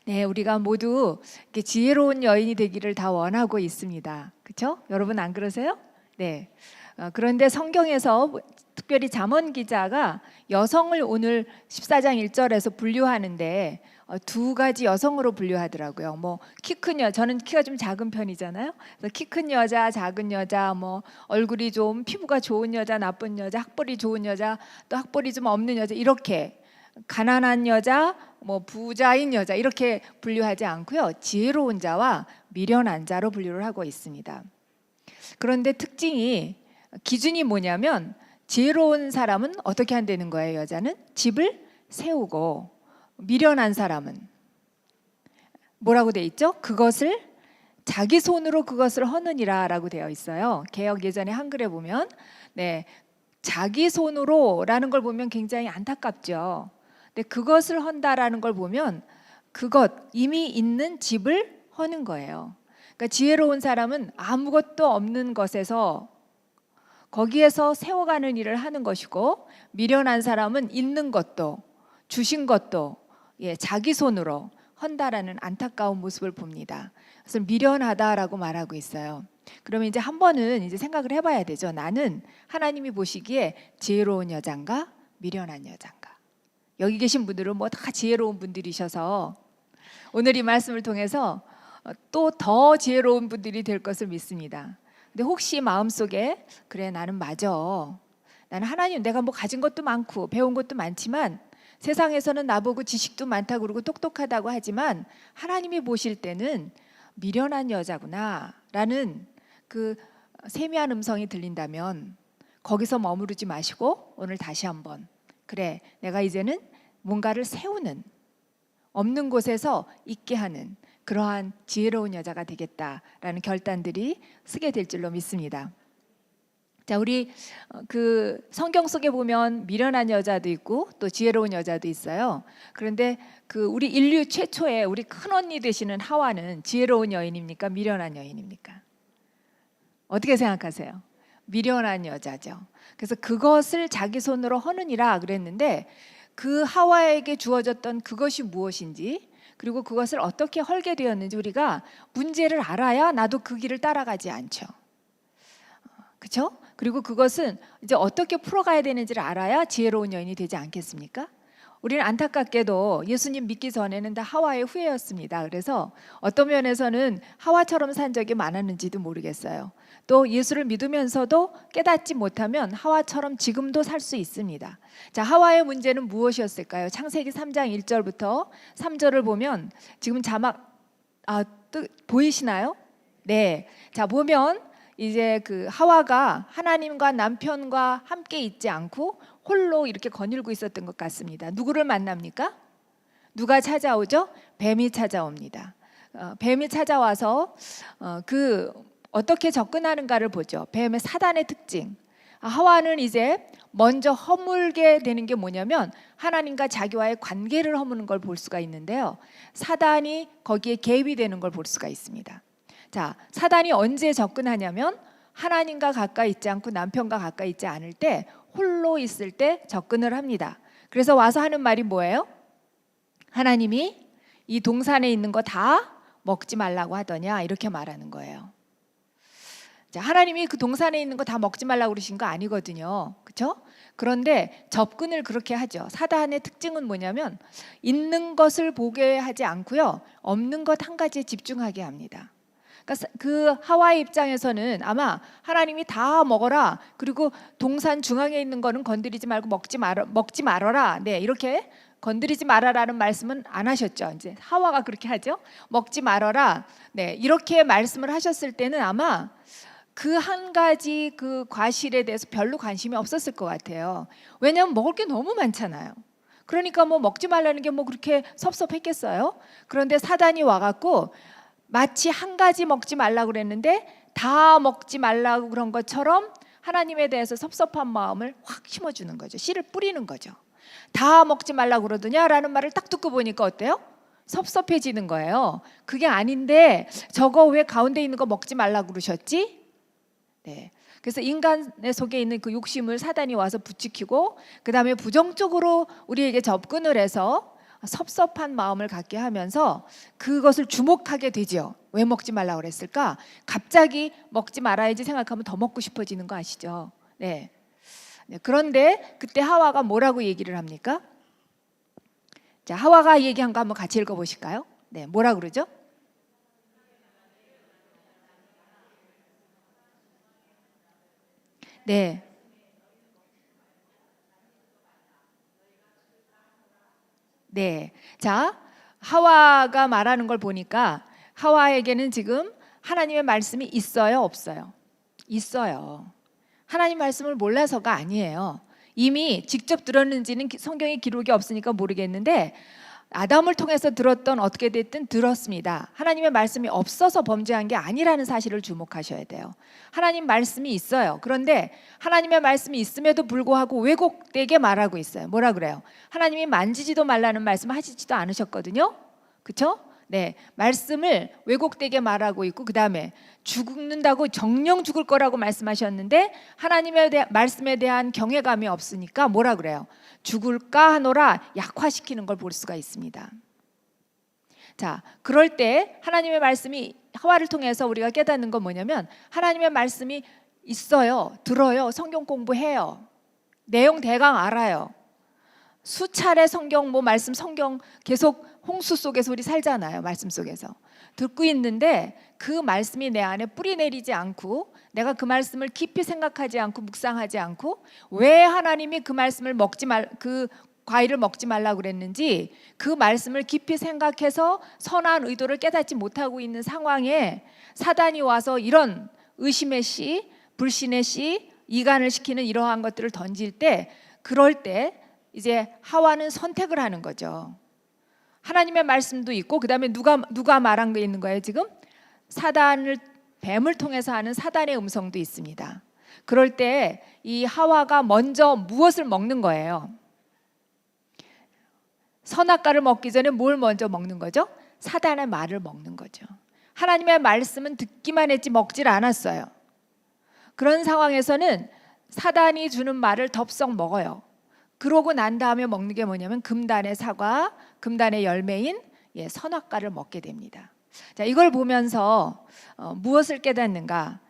네, 우리가 모두 이렇게 지혜로운 여인이 되기를 다 원하고 있습니다. 그렇죠? 여러분 안 그러세요? 네. 그런데 성경에서 특별히 잠언 기자가 여성을 오늘 14장 1절에서 분류하는데 두 가지 여성으로 분류하더라고요. 뭐 키 큰 여자, 저는 키가 좀 작은 편이잖아요. 그래서 키 큰 여자, 작은 여자, 뭐 얼굴이 좀 피부가 좋은 여자, 나쁜 여자, 학벌이 좋은 여자, 또 학벌이 좀 없는 여자, 이렇게 가난한 여자, 뭐 부자인 여자 이렇게 분류하지 않고요. 지혜로운 자와 미련한 자로 분류를 하고 있습니다. 그런데 기준이 뭐냐면 지혜로운 사람은 어떻게 한다는 거예요. 여자는 집을 세우고 미련한 사람은 뭐라고 돼 있죠? 그것을 자기 손으로 그것을 허느니라라고 되어 있어요. 개역 예전에 한글에 보면 자기 손으로라는 걸 보면 굉장히 안타깝죠. 근데 그것을 헌다라는 걸 보면 이미 있는 집을 허는 거예요. 그러니까 지혜로운 사람은 아무것도 없는 것에서 거기에서 세워가는 일을 하는 것이고, 미련한 사람은 있는 것도 주신 것도 자기 손으로 헌다라는 안타까운 모습을 봅니다. 그래서 미련하다라고 말하고 있어요. 그러면 이제 한 번은 이제 생각을 해봐야 되죠. 나는 하나님이 보시기에 지혜로운 여잔가 미련한 여잔가? 여기 계신 분들은 뭐 다 지혜로운 분들이셔서 오늘 이 말씀을 통해서 또 더 지혜로운 분들이 될 것을 믿습니다. 근데 혹시 마음속에 그래 나는 맞아, 나는 하나님 내가 뭐 가진 것도 많고 배운 것도 많지만 세상에서는 나보고 지식도 많다고 그러고 똑똑하다고 하지만 하나님이 보실 때는 미련한 여자구나 라는 그 세미한 음성이 들린다면 거기서 머무르지 마시고 오늘 다시 한번 그래 내가 이제는 뭔가를 세우는, 없는 곳에서 있게 하는 그러한 지혜로운 여자가 되겠다라는 결단들이 쓰게 될 줄로 믿습니다. 자, 우리 그 성경 속에 보면 미련한 여자도 있고 또 지혜로운 여자도 있어요. 그런데 그 우리 인류 최초의 우리 큰 언니 되시는 하와는 지혜로운 여인입니까? 미련한 여인입니까? 어떻게 생각하세요? 미련한 여자죠. 그래서 그것을 자기 손으로 허느니라 그랬는데 그 하와에게 주어졌던 그것이 무엇인지, 그리고 그것을 어떻게 헐게 되었는지 우리가 문제를 알아야 나도 그 길을 따라가지 않죠. 그렇죠? 그리고 그것은 이제 어떻게 풀어가야 되는지를 알아야 지혜로운 여인이 되지 않겠습니까? 우리는 안타깝게도 예수님 믿기 전에는 다 하와의 후예였습니다. 그래서 어떤 면에서는 하와처럼 산 적이 많았는지도 모르겠어요. 또 예수를 믿으면서도 깨닫지 못하면 하와처럼 지금도 살 수 있습니다. 자, 하와의 문제는 무엇이었을까요? 창세기 3장 1절부터 3절을 보면 지금 자막 보이시나요? 네. 자, 보면 이제 그 하와가 하나님과 남편과 함께 있지 않고 홀로 이렇게 거닐고 있었던 것 같습니다. 누구를 만납니까? 누가 찾아오죠? 뱀이 찾아옵니다. 뱀이 찾아와서 어떻게 접근하는가를 보죠. 뱀의 사단의 특징. 하와는 이제 먼저 허물게 되는 게 뭐냐면 하나님과 자기와의 관계를 허무는 걸 볼 수가 있는데요. 사단이 거기에 개입이 되는 걸 볼 수가 있습니다. 자, 사단이 언제 접근하냐면 하나님과 가까이 있지 않고 남편과 가까이 있지 않을 때, 홀로 있을 때 접근을 합니다. 그래서 와서 하는 말이 뭐예요? 하나님이 이 동산에 있는 거 다 먹지 말라고 하더냐, 이렇게 말하는 거예요. 자, 하나님이 그 동산에 있는 거 다 먹지 말라고 그러신 거 아니거든요. 그렇죠? 그런데 접근을 그렇게 하죠. 사단의 특징은 뭐냐면 있는 것을 보게 하지 않고요, 없는 것 한 가지에 집중하게 합니다. 그 하와의 입장에서는 아마 하나님이 다 먹어라, 그리고 동산 중앙에 있는 거는 건드리지 말고 먹지 말아라, 이렇게 건드리지 말아라는 말씀은 안 하셨죠. 이제 하와가 그렇게 하죠. 먹지 말아라, 이렇게 말씀을 하셨을 때는 아마 그 한 가지 그 과실에 대해서 별로 관심이 없었을 것 같아요. 왜냐하면 먹을 게 너무 많잖아요. 그러니까 뭐 먹지 말라는 게 뭐 그렇게 섭섭했겠어요. 그런데 사단이 와갖고 마치 한 가지 먹지 말라고 그랬는데 다 먹지 말라고 그런 것처럼 하나님에 대해서 섭섭한 마음을 확 심어주는 거죠. 씨를 뿌리는 거죠. 다 먹지 말라고 그러더냐라는 말을 딱 듣고 보니까 어때요? 섭섭해지는 거예요. 그게 아닌데 저거 왜 가운데 있는 거 먹지 말라고 그러셨지? 그래서 인간의 속에 있는 그 욕심을 사단이 와서 부추기고, 그 다음에 부정적으로 우리에게 접근을 해서 섭섭한 마음을 갖게 하면서 그것을 주목하게 되죠. 왜 먹지 말라고 그랬을까? 갑자기 먹지 말아야지 생각하면 더 먹고 싶어지는 거 아시죠? 네. 그런데 그때 하와가 뭐라고 얘기를 합니까? 자, 하와가 얘기한 거 한번 같이 읽어보실까요? 네, 뭐라 그러죠? 네. 네. 자, 하와가 말하는 걸 보니까 하와에게는 지금 하나님의 말씀이 있어요, 없어요? 있어요. 하나님 말씀을 몰라서가 아니에요. 이미 직접 들었는지는 성경에 기록이 없으니까 모르겠는데 아담을 통해서 들었던 어떻게 됐든 들었습니다. 하나님의 말씀이 없어서 범죄한 게 아니라는 사실을 주목하셔야 돼요. 하나님 말씀이 있어요. 그런데 하나님의 말씀이 있음에도 불구하고 왜곡되게 말하고 있어요. 뭐라 그래요? 하나님이 만지지도 말라는 말씀 하시지도 않으셨거든요. 그렇죠? 네, 말씀을 왜곡되게 말하고 있고 그 다음에 죽는다고 정령 죽을 거라고 말씀하셨는데 하나님의 말씀에 대한 경외감이 없으니까 뭐라 그래요? 죽을까 하노라 약화시키는 걸 볼 수가 있습니다. 자, 그럴 때 하나님의 말씀이 하와를 통해서 우리가 깨닫는 건 뭐냐면 하나님의 말씀이 있어요. 들어요. 성경 공부해요. 내용 대강 알아요. 수차례 성경 말씀 성경 계속 홍수 속에서 우리 살잖아요. 말씀 속에서 듣고 있는데 그 말씀이 내 안에 뿌리 내리지 않고 내가 그 말씀을 깊이 생각하지 않고 묵상하지 않고 왜 하나님이 그 말씀을 그 과일을 먹지 말라고 그랬는지 그 말씀을 깊이 생각해서 선한 의도를 깨닫지 못하고 있는 상황에 사단이 와서 이런 의심의 씨, 불신의 씨, 이간을 시키는 이러한 것들을 던질 때 그럴 때 이제 하와는 선택을 하는 거죠. 하나님의 말씀도 있고 그다음에 누가 말한 게 있는 거예요 지금? 뱀을 통해서 하는 사단의 음성도 있습니다. 그럴 때 이 하와가 먼저 무엇을 먹는 거예요? 선악과를 먹기 전에 뭘 먼저 먹는 거죠? 사단의 말을 먹는 거죠. 하나님의 말씀은 듣기만 했지 먹질 않았어요. 그런 상황에서는 사단이 주는 말을 덥석 먹어요. 그러고 난 다음에 먹는 게 뭐냐면 금단의 사과, 금단의 열매인 선악과를 먹게 됩니다. 자, 이걸 보면서 무엇을 깨닫는가?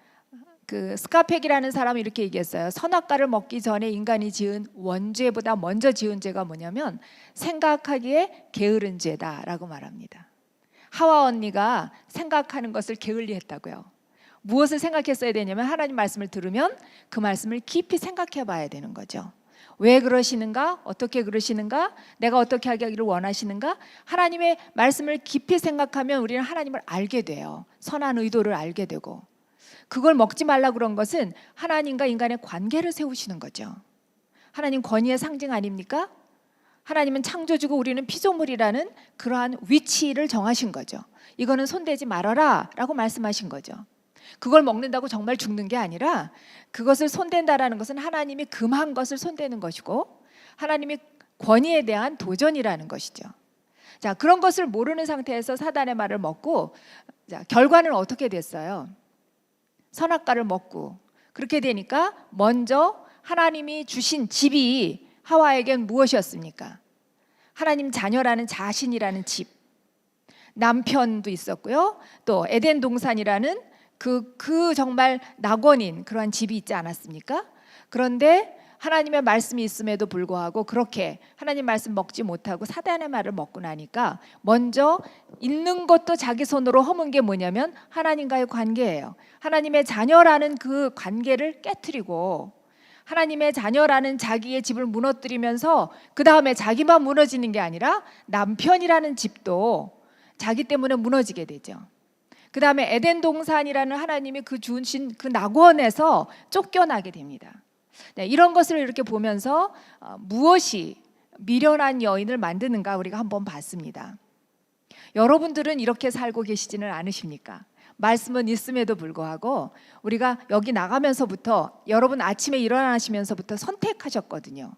그 스카펙이라는 사람이 이렇게 얘기했어요. 선악과를 먹기 전에 인간이 지은 원죄보다 먼저 지은 죄가 뭐냐면 생각하기에 게으른 죄다라고 말합니다. 하와 언니가 생각하는 것을 게을리했다고요. 무엇을 생각했어야 되냐면 하나님 말씀을 들으면 그 말씀을 깊이 생각해 봐야 되는 거죠. 왜 그러시는가? 어떻게 그러시는가? 내가 어떻게 하기를 원하시는가? 하나님의 말씀을 깊이 생각하면 우리는 하나님을 알게 돼요. 선한 의도를 알게 되고 그걸 먹지 말라 그런 것은 하나님과 인간의 관계를 세우시는 거죠. 하나님 권위의 상징 아닙니까? 하나님은 창조주고 우리는 피조물이라는 그러한 위치를 정하신 거죠. 이거는 손대지 말아라 라고 말씀하신 거죠. 그걸 먹는다고 정말 죽는 게 아니라 그것을 손댄다라는 것은 하나님이 금한 것을 손대는 것이고 하나님의 권위에 대한 도전이라는 것이죠. 자, 그런 것을 모르는 상태에서 사단의 말을 먹고 자, 결과는 어떻게 됐어요? 선악과를 먹고 그렇게 되니까 먼저 하나님이 주신 집이 하와에겐 무엇이었습니까? 하나님 자녀라는 자신이라는 집, 남편도 있었고요. 또 에덴 동산이라는 그 정말 낙원인 그러한 집이 있지 않았습니까? 그런데 하나님의 말씀이 있음에도 불구하고 그렇게 하나님 말씀 먹지 못하고 사단의 말을 먹고 나니까 먼저 있는 것도 자기 손으로 허문 게 뭐냐면 하나님과의 관계예요. 하나님의 자녀라는 그 관계를 깨트리고 하나님의 자녀라는 자기의 집을 무너뜨리면서 그 다음에 자기만 무너지는 게 아니라 남편이라는 집도 자기 때문에 무너지게 되죠. 그 다음에 에덴 동산이라는 하나님이 그 주신 그 낙원에서 쫓겨나게 됩니다. 네, 이런 것을 이렇게 보면서 무엇이 미련한 여인을 만드는가 우리가 한번 봤습니다. 여러분들은 이렇게 살고 계시지는 않으십니까? 말씀은 있음에도 불구하고 우리가 여기 나가면서부터 여러분 아침에 일어나시면서부터 선택하셨거든요.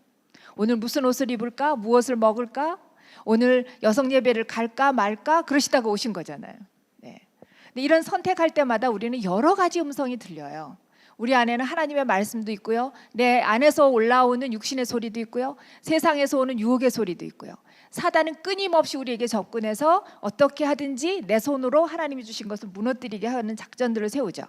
오늘 무슨 옷을 입을까? 무엇을 먹을까? 오늘 여성 예배를 갈까 말까? 그러시다가 오신 거잖아요. 네. 근데 이런 선택할 때마다 우리는 여러 가지 음성이 들려요. 우리 안에는 하나님의 말씀도 있고요. 내 안에서 올라오는 육신의 소리도 있고요. 세상에서 오는 유혹의 소리도 있고요. 사단은 끊임없이 우리에게 접근해서 어떻게 하든지 내 손으로 하나님이 주신 것을 무너뜨리게 하는 작전들을 세우죠.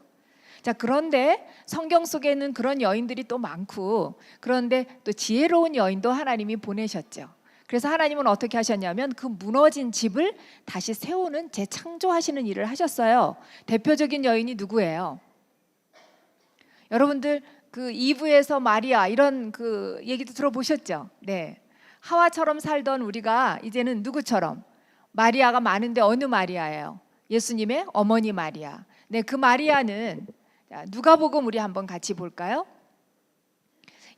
자, 그런데 성경 속에는 그런 여인들이 또 많고, 그런데 또 지혜로운 여인도 하나님이 보내셨죠. 그래서 하나님은 어떻게 하셨냐면 그 무너진 집을 다시 세우는 재창조하시는 일을 하셨어요. 대표적인 여인이 누구예요? 여러분들 그 이브에서 마리아 이런 그 얘기도 들어보셨죠? 네. 하와처럼 살던 우리가 이제는 누구처럼? 마리아가 많은데 어느 마리아예요? 예수님의 어머니 마리아. 네, 그 마리아는 누가복음 우리 한번 같이 볼까요?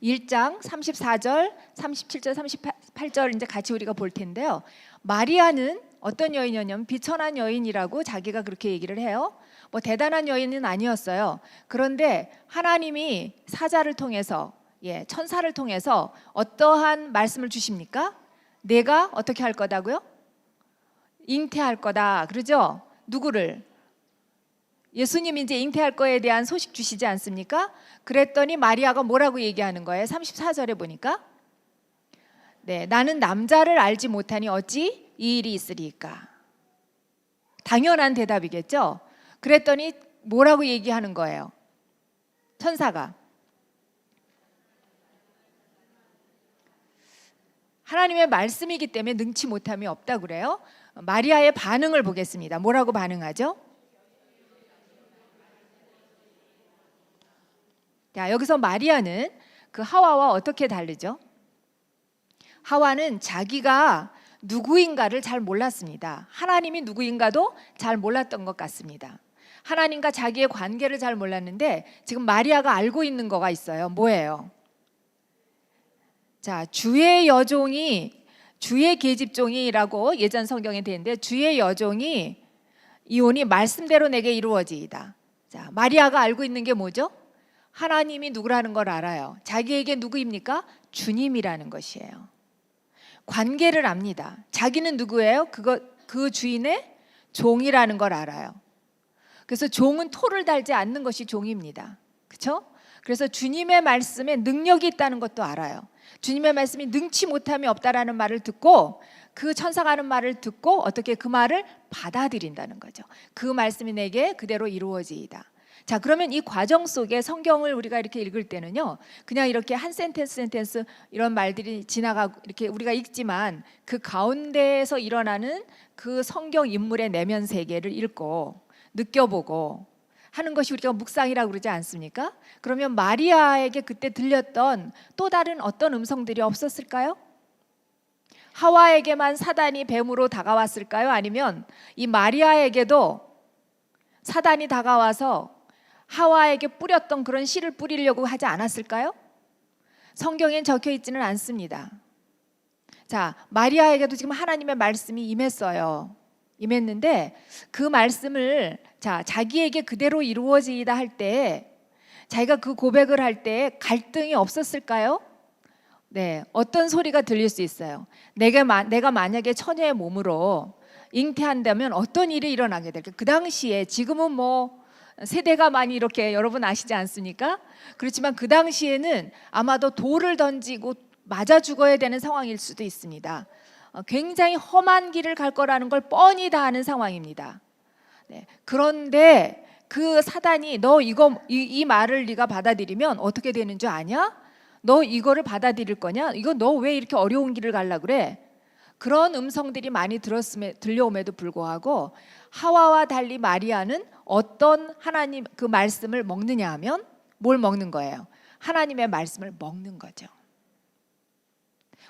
1장 34절, 37절, 38절 이제 같이 우리가 볼 텐데요. 마리아는 어떤 여인이었냐면 비천한 여인이라고 자기가 그렇게 얘기를 해요. 뭐 대단한 여인은 아니었어요. 그런데 하나님이 사자를 통해서, 천사를 통해서 어떠한 말씀을 주십니까? 내가 어떻게 할 거다고요? 잉태할 거다. 그러죠? 누구를? 예수님이 이제 잉태할 거에 대한 소식 주시지 않습니까? 그랬더니 마리아가 뭐라고 얘기하는 거예요? 34절에 보니까 네, 나는 남자를 알지 못하니 어찌 이 일이 있으리까? 당연한 대답이겠죠? 그랬더니 뭐라고 얘기하는 거예요? 천사가 하나님의 말씀이기 때문에 능치 못함이 없다고 그래요. 마리아의 반응을 보겠습니다. 뭐라고 반응하죠? 자, 여기서 마리아는 그 하와와 어떻게 다르죠? 하와는 자기가 누구인가를 잘 몰랐습니다. 하나님이 누구인가도 잘 몰랐던 것 같습니다. 하나님과 자기의 관계를 잘 몰랐는데 지금 마리아가 알고 있는 거가 있어요. 뭐예요? 자, 주의 여종이, 주의 계집종이라고 예전 성경에 되는데 주의 여종이 이혼이 말씀대로 내게 이루어지이다. 자, 마리아가 알고 있는 게 뭐죠? 하나님이 누구라는 걸 알아요. 자기에게 누구입니까? 주님이라는 것이에요. 관계를 압니다. 자기는 누구예요? 그 주인의 종이라는 걸 알아요. 그래서 종은 토를 달지 않는 것이 종입니다. 그렇죠? 그래서 주님의 말씀에 능력이 있다는 것도 알아요. 주님의 말씀이 능치 못함이 없다라는 말을 듣고 그 천사가 하는 말을 듣고 어떻게 그 말을 받아들인다는 거죠. 그 말씀이 내게 그대로 이루어지이다. 자, 그러면 이 과정 속에 성경을 우리가 이렇게 읽을 때는요, 그냥 이렇게 한 센텐스 이런 말들이 지나가고 이렇게 우리가 읽지만 그 가운데에서 일어나는 그 성경 인물의 내면 세계를 읽고 느껴보고 하는 것이 우리가 묵상이라고 그러지 않습니까? 그러면 마리아에게 그때 들렸던 또 다른 어떤 음성들이 없었을까요? 하와에게만 사단이 뱀으로 다가왔을까요? 아니면 이 마리아에게도 사단이 다가와서 하와에게 뿌렸던 그런 씨를 뿌리려고 하지 않았을까요? 성경엔 적혀 있지는 않습니다. 자, 마리아에게도 지금 하나님의 말씀이 임했어요. 임했는데 그 말씀을 자기에게 그대로 이루어지이다 할 때 자기가 그 고백을 할 때 갈등이 없었을까요? 네, 어떤 소리가 들릴 수 있어요? 내가 만약에 처녀의 몸으로 잉태한다면 어떤 일이 일어나게 될까? 그 당시에 지금은 뭐 세대가 많이 이렇게 여러분 아시지 않습니까? 그렇지만 그 당시에는 아마도 돌을 던지고 맞아 죽어야 되는 상황일 수도 있습니다. 굉장히 험한 길을 갈 거라는 걸 뻔히 다 아는 상황입니다. 네. 그런데 그 사단이 너 이 말을 네가 받아들이면 어떻게 되는 줄 아냐? 너 이거를 받아들일 거냐? 이거 너 왜 이렇게 어려운 길을 가려고 그래? 그런 음성들이 많이 들려옴에도 불구하고 하와와 달리 마리아는 어떤 하나님 그 말씀을 먹느냐 하면 뭘 먹는 거예요? 하나님의 말씀을 먹는 거죠.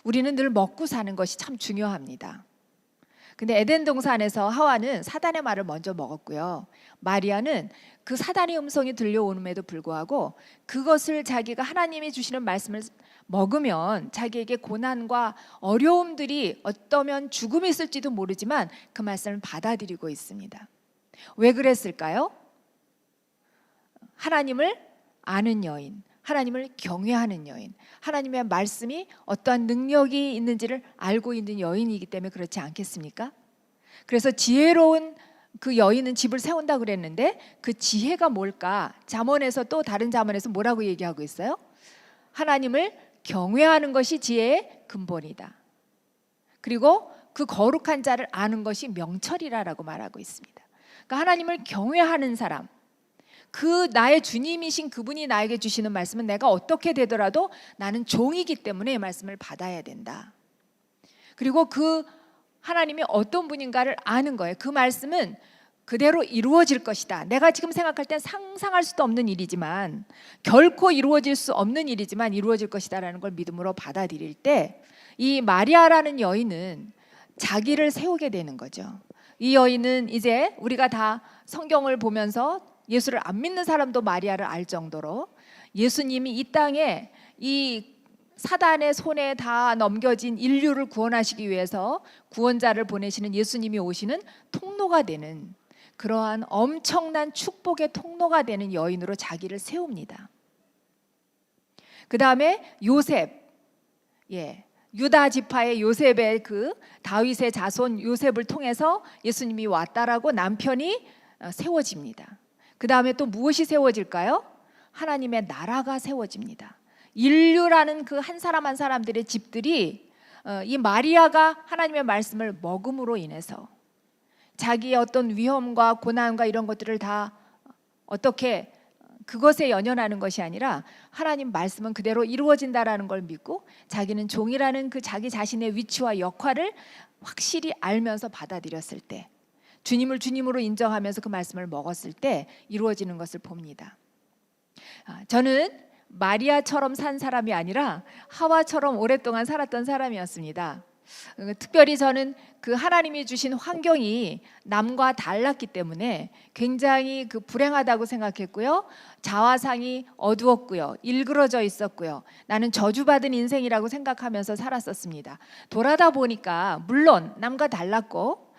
우리는 늘 먹고 사는 것이 참 중요합니다. 근데 에덴 동산에서 하와는 사단의 말을 먼저 먹었고요. 마리아는 그 사단의 음성이 들려오는에도 불구하고 그것을 자기가 하나님이 주시는 말씀을 먹으면 자기에게 고난과 어려움들이 어떠면 죽음이 있을지도 모르지만 그 말씀을 받아들이고 있습니다. 왜 그랬을까요? 하나님을 아는 여인, 하나님을 경외하는 여인, 하나님의 말씀이 어떠한 능력이 있는지를 알고 있는 여인이기 때문에 그렇지 않겠습니까? 그래서 지혜로운 그 여인은 집을 세운다 그랬는데 그 지혜가 뭘까? 잠언에서 또 다른 잠언에서 뭐라고 얘기하고 있어요? 하나님을 경외하는 것이 지혜의 근본이다. 그리고 그 거룩한 자를 아는 것이 명철이라라고 말하고 있습니다. 그러니까 하나님을 경외하는 사람, 그 나의 주님이신 그분이 나에게 주시는 말씀은 내가 어떻게 되더라도 나는 종이기 때문에 이 말씀을 받아야 된다. 그리고 그 하나님이 어떤 분인가를 아는 거예요. 그 말씀은 그대로 이루어질 것이다. 내가 지금 생각할 땐 상상할 수도 없는 일이지만, 결코 이루어질 수 없는 일이지만 이루어질 것이다라는 걸 믿음으로 받아들일 때 이 마리아라는 여인은 자기를 세우게 되는 거죠. 이 여인은 이제 우리가 다 성경을 보면서 예수를 안 믿는 사람도 마리아를 알 정도로 예수님이 이 땅에 이 사단의 손에 다 넘겨진 인류를 구원하시기 위해서 구원자를 보내시는 예수님이 오시는 통로가 되는, 그러한 엄청난 축복의 통로가 되는 여인으로 자기를 세웁니다. 그 다음에 요셉, 유다 지파의 요셉의 그 다윗의 자손 요셉을 통해서 예수님이 왔다라고 남편이 세워집니다. 그 다음에 또 무엇이 세워질까요? 하나님의 나라가 세워집니다. 인류라는 그 한 사람 한 사람들의 집들이 이 마리아가 하나님의 말씀을 먹음으로 인해서 자기의 어떤 위험과 고난과 이런 것들을 다 어떻게 그것에 연연하는 것이 아니라 하나님 말씀은 그대로 이루어진다라는 걸 믿고 자기는 종이라는 그 자기 자신의 위치와 역할을 확실히 알면서 받아들였을 때, 주님을 주님으로 인정하면서 그 말씀을 먹었을 때 이루어지는 것을 봅니다. 저는 마리아처럼 산 사람이 아니라 하와처럼 오랫동안 살았던 사람이었습니다. 특별히 저는 그 하나님이 주신 환경이 남과 달랐기 때문에 굉장히 그 불행하다고 생각했고요. 자화상이 어두웠고요. 일그러져 있었고요. 나는 저주받은 인생이라고 생각하면서 살았었습니다. 돌아다 보니까 물론 남과 달랐고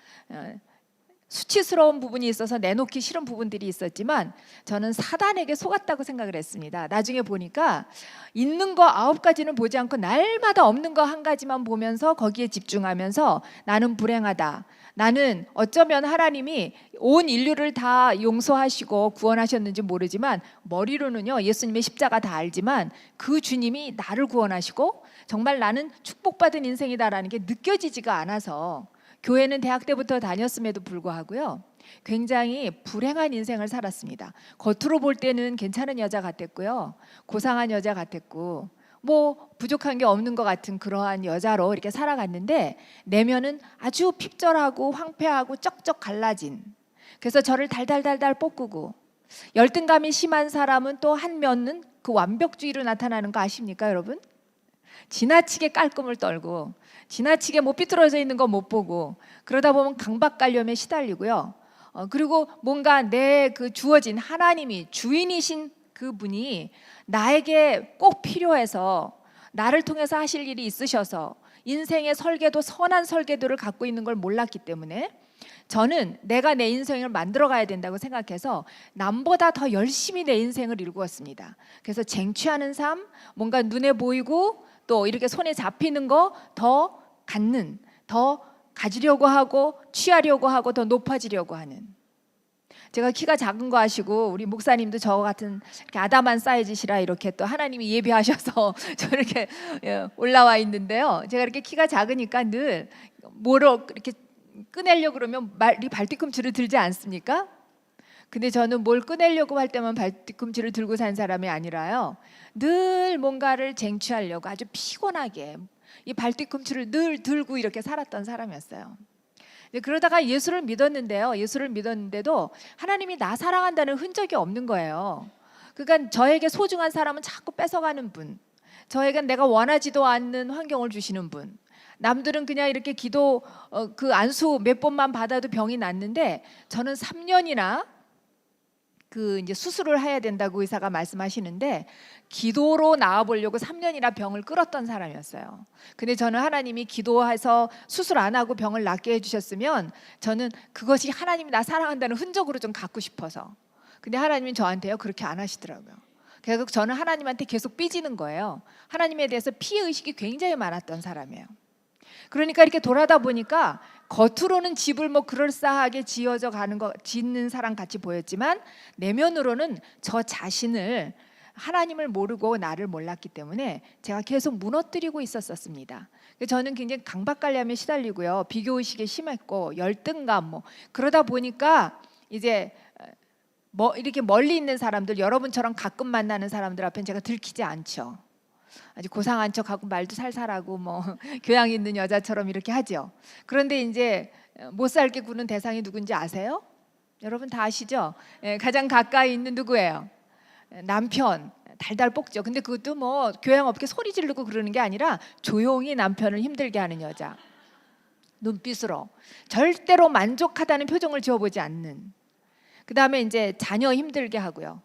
수치스러운 부분이 있어서 내놓기 싫은 부분들이 있었지만 저는 사단에게 속았다고 생각을 했습니다. 나중에 보니까 있는 거 9가지는 보지 않고 날마다 없는 거 1가지만 보면서 거기에 집중하면서 나는 불행하다. 나는 어쩌면 하나님이 온 인류를 다 용서하시고 구원하셨는지 모르지만 머리로는요 예수님의 십자가 다 알지만 그 주님이 나를 구원하시고 정말 나는 축복받은 인생이다라는 게 느껴지지가 않아서 교회는 대학 때부터 다녔음에도 불구하고요 굉장히 불행한 인생을 살았습니다. 겉으로 볼 때는 괜찮은 여자 같았고요, 고상한 여자 같았고 뭐 부족한 게 없는 것 같은 그러한 여자로 이렇게 살아갔는데 내면은 아주 핍절하고 황폐하고 쩍쩍 갈라진, 그래서 저를 달달달달 볶고 열등감이 심한 사람은 또 한 면은 그 완벽주의로 나타나는 거 아십니까 여러분? 지나치게 깔끔을 떨고 지나치게 뭐 삐뚤어져 있는 거 못 보고 그러다 보면 강박관념에 시달리고요. 그리고 뭔가 내 그 주어진 하나님이 주인이신 그분이 나에게 꼭 필요해서 나를 통해서 하실 일이 있으셔서 인생의 설계도 선한 설계도를 갖고 있는 걸 몰랐기 때문에 저는 내가 내 인생을 만들어 가야 된다고 생각해서 남보다 더 열심히 내 인생을 일구었습니다. 그래서 쟁취하는 삶, 뭔가 눈에 보이고 또 이렇게 손에 잡히는 거 더 갖는, 더 가지려고 하고 취하려고 하고 더 높아지려고 하는. 제가 키가 작은 거 아시고 우리 목사님도 저 같은 이렇게 아담한 사이즈시라 이렇게 또 하나님이 예비하셔서 저렇게 올라와 있는데요. 제가 이렇게 키가 작으니까 늘 뭐로 이렇게 꺼내려고 그러면 발뒤꿈치를 들지 않습니까? 근데 저는 뭘 꺼내려고 할 때만 발뒤꿈치를 들고 산 사람이 아니라요. 늘 뭔가를 쟁취하려고 아주 피곤하게 이 발뒤꿈치를 늘 들고 이렇게 살았던 사람이었어요. 그러다가 예수를 믿었는데요. 예수를 믿었는데도 하나님이 나 사랑한다는 흔적이 없는 거예요. 그러니까 저에게 소중한 사람은 자꾸 뺏어가는 분, 저에게 내가 원하지도 않는 환경을 주시는 분, 남들은 그냥 이렇게 기도 그 안수 몇 번만 받아도 병이 낫는데 저는 3년이나 그 이제 수술을 해야 된다고 의사가 말씀하시는데 기도로 나아보려고 3년이나 병을 끌었던 사람이었어요. 근데 저는 하나님이 기도해서 수술 안 하고 병을 낫게 해주셨으면 저는 그것이 하나님이 나 사랑한다는 흔적으로 좀 갖고 싶어서. 근데 하나님이 저한테요 그렇게 안 하시더라고요. 그래서 저는 하나님한테 계속 삐지는 거예요. 하나님에 대해서 피해의식이 굉장히 많았던 사람이에요. 그러니까 이렇게 돌아다 보니까 겉으로는 집을 뭐 그럴싸하게 지어져 가는 거 짓는 사람 같이 보였지만 내면으로는 저 자신을 하나님을 모르고 나를 몰랐기 때문에 제가 계속 무너뜨리고 있었습니다. 저는 굉장히 강박관리함에 시달리고요. 비교의식이 심했고 열등감 그러다 보니까 이제 이렇게 멀리 있는 사람들, 여러분처럼 가끔 만나는 사람들 앞엔 제가 들키지 않죠. 아주 고상한 척하고 말도 살살하고 교양 있는 여자처럼 이렇게 하죠. 그런데 이제 못 살게 구는 대상이 누군지 아세요? 여러분 다 아시죠? 가장 가까이 있는 누구예요? 남편. 달달 볶죠. 근데 그것도 교양 없게 소리 지르고 그러는 게 아니라 조용히 남편을 힘들게 하는 여자. 눈빛으로 절대로 만족하다는 표정을 지어보지 않는. 그 다음에 이제 자녀 힘들게 하고요.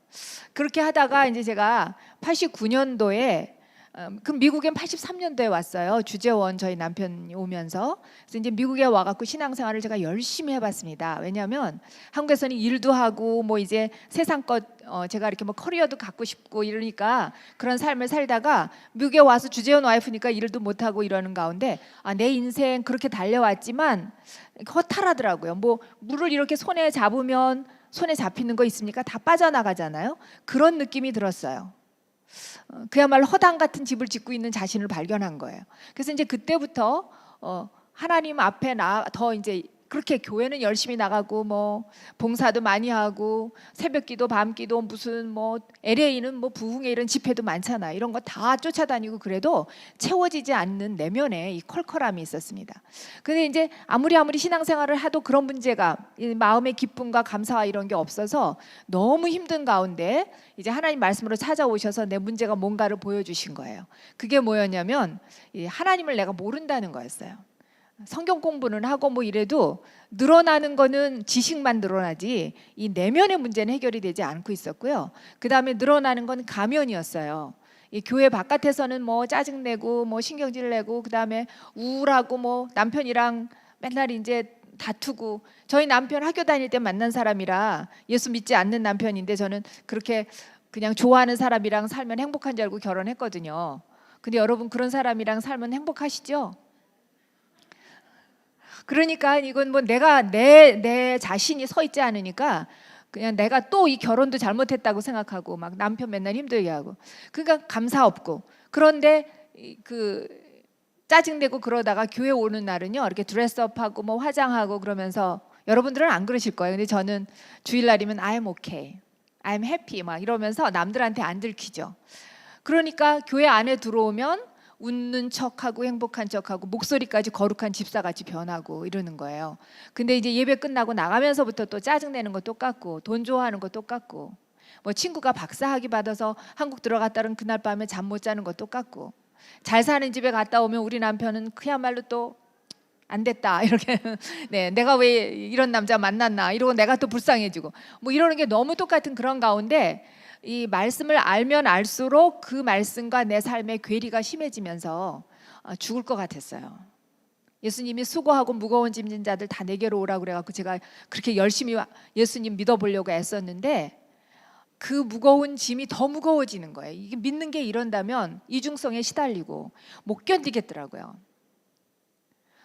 그렇게 하다가 이제 제가 89년도에 그 미국엔 83년도에 왔어요. 주재원 저희 남편이 오면서. 그래서 이제 미국에 와갖고 신앙생활을 제가 열심히 해봤습니다. 왜냐하면 한국에서는 일도 하고 이제 세상 것 제가 이렇게 커리어도 갖고 싶고 이러니까 그런 삶을 살다가 미국에 와서 주재원 와이프니까 일도 못 하고 이러는 가운데 내 인생 그렇게 달려왔지만 허탈하더라고요. 물을 이렇게 손에 잡으면 손에 잡히는 거 있습니까? 다 빠져나가잖아요. 그런 느낌이 들었어요. 그야말로 허당 같은 집을 짓고 있는 자신을 발견한 거예요. 그래서 이제 그때부터 하나님 앞에 더 이제 그렇게 교회는 열심히 나가고 봉사도 많이 하고 새벽기도 밤기도 무슨 LA는 부흥회 이런 집회도 많잖아요. 이런 거 다 쫓아다니고 그래도 채워지지 않는 내면에 이 컬컬함이 있었습니다. 근데 이제 아무리 신앙생활을 해도 그런 문제가 마음의 기쁨과 감사와 이런 게 없어서 너무 힘든 가운데 이제 하나님 말씀으로 찾아오셔서 내 문제가 뭔가를 보여주신 거예요. 그게 뭐였냐면 하나님을 내가 모른다는 거였어요. 성경 공부는 하고 이래도 늘어나는 거는 지식만 늘어나지 이 내면의 문제는 해결이 되지 않고 있었고요. 그 다음에 늘어나는 건 가면이었어요. 이 교회 바깥에서는 짜증내고 신경질 내고 그 다음에 우울하고 남편이랑 맨날 이제 다투고. 저희 남편 학교 다닐 때 만난 사람이라 예수 믿지 않는 남편인데 저는 그렇게 그냥 좋아하는 사람이랑 살면 행복한 줄 알고 결혼했거든요. 근데 여러분 그런 사람이랑 살면 행복하시죠? 그러니까 이건 내가 내 자신이 서 있지 않으니까 그냥 내가 또 이 결혼도 잘못했다고 생각하고 남편 맨날 힘들게 하고 그러니까 감사 없고. 그런데 그 짜증내고 그러다가 교회 오는 날은요 이렇게 드레스업하고 화장하고 그러면서 여러분들은 안 그러실 거예요. 근데 저는 주일날이면 I'm okay, I'm happy 이러면서 남들한테 안 들키죠. 그러니까 교회 안에 들어오면 웃는 척하고 행복한 척하고 목소리까지 거룩한 집사같이 변하고 이러는 거예요. 근데 이제 예배 끝나고 나가면서부터 또 짜증내는 거 똑같고 돈 좋아하는 거 똑같고 친구가 박사학위 받아서 한국 들어갔다는 그날 밤에 잠 못 자는 거 똑같고 잘 사는 집에 갔다 오면 우리 남편은 그야말로 또 안 됐다 이렇게 네, 내가 왜 이런 남자 만났나 이러고 내가 또 불쌍해지고 이러는 게 너무 똑같은 그런 가운데 이 말씀을 알면 알수록 그 말씀과 내 삶의 괴리가 심해지면서 죽을 것 같았어요. 예수님이 수고하고 무거운 짐진 자들 다 내게로 오라고 그래갖고 제가 그렇게 열심히 예수님 믿어보려고 애썼는데 그 무거운 짐이 더 무거워지는 거예요. 이게 믿는 게 이런다면 이중성에 시달리고 못 견디겠더라고요.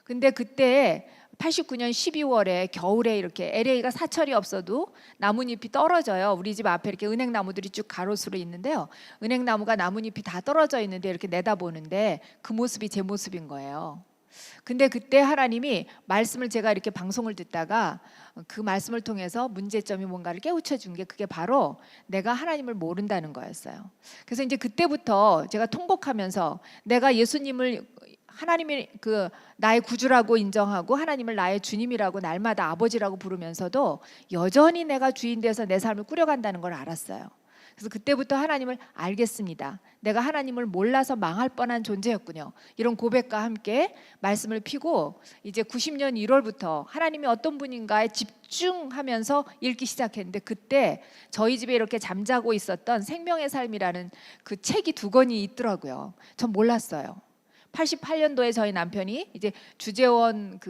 근데 그때 89년 12월에 겨울에 이렇게 LA가 사철이 없어도 나뭇잎이 떨어져요. 우리 집 앞에 이렇게 은행나무들이 쭉 가로수로 있는데요. 은행나무가 나뭇잎이 다 떨어져 있는데 이렇게 내다보는데 그 모습이 제 모습인 거예요. 근데 그때 하나님이 말씀을 제가 이렇게 방송을 듣다가 그 말씀을 통해서 문제점이 뭔가를 깨우쳐 준 게 그게 바로 내가 하나님을 모른다는 거였어요. 그래서 이제 그때부터 제가 통곡하면서 내가 예수님을 하나님이 나의 구주라고 인정하고 하나님을 나의 주님이라고 날마다 아버지라고 부르면서도 여전히 내가 주인 돼서 내 삶을 꾸려간다는 걸 알았어요. 그래서 그때부터 하나님을 알겠습니다. 내가 하나님을 몰라서 망할 뻔한 존재였군요. 이런 고백과 함께 말씀을 피고 이제 90년 1월부터 하나님이 어떤 분인가에 집중하면서 읽기 시작했는데 그때 저희 집에 이렇게 잠자고 있었던 생명의 삶이라는 그 책이 2권이 있더라고요. 전 몰랐어요. 88년도에 저희 남편이 이제 주재원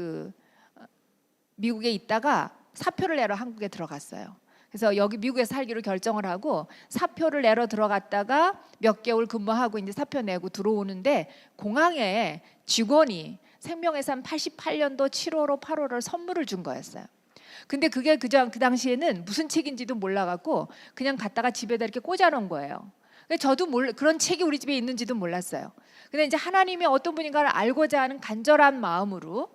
미국에 있다가 사표를 내러 한국에 들어갔어요. 그래서 여기 미국에서 살기로 결정을 하고 사표를 내러 들어갔다가 몇 개월 근무하고 이제 사표 내고 들어오는데 공항에 직원이 생명의 산 88년도 7호로 8호를 선물을 준 거였어요. 근데 그게 그 당시에는 무슨 책인지도 몰라갖고 그냥 갖다가 집에다 이렇게 꽂아놓은 거예요. 저도 그런 책이 우리 집에 있는지도 몰랐어요. 근데 이제 하나님이 어떤 분인가를 알고자 하는 간절한 마음으로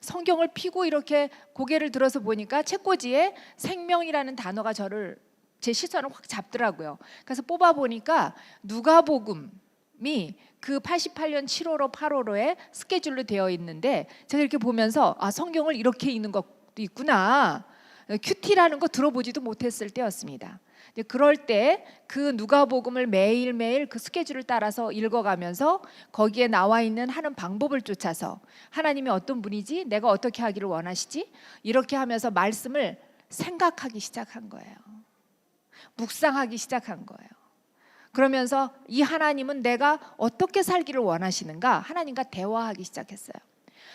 성경을 펴고 이렇게 고개를 들어서 보니까 책꽂이에 생명이라는 단어가 제 시선을 확 잡더라고요. 그래서 뽑아 보니까 누가복음이 그 88년 7호로 8호로의 스케줄로 되어 있는데, 제가 이렇게 보면서 성경을 이렇게 읽는 것도 있구나. 큐티라는 거 들어보지도 못했을 때였습니다. 그럴 때 그 누가복음을 매일매일 그 스케줄을 따라서 읽어가면서 거기에 나와 있는 하는 방법을 쫓아서 하나님이 어떤 분이지? 내가 어떻게 하기를 원하시지? 이렇게 하면서 말씀을 생각하기 시작한 거예요. 묵상하기 시작한 거예요. 그러면서 이 하나님은 내가 어떻게 살기를 원하시는가? 하나님과 대화하기 시작했어요.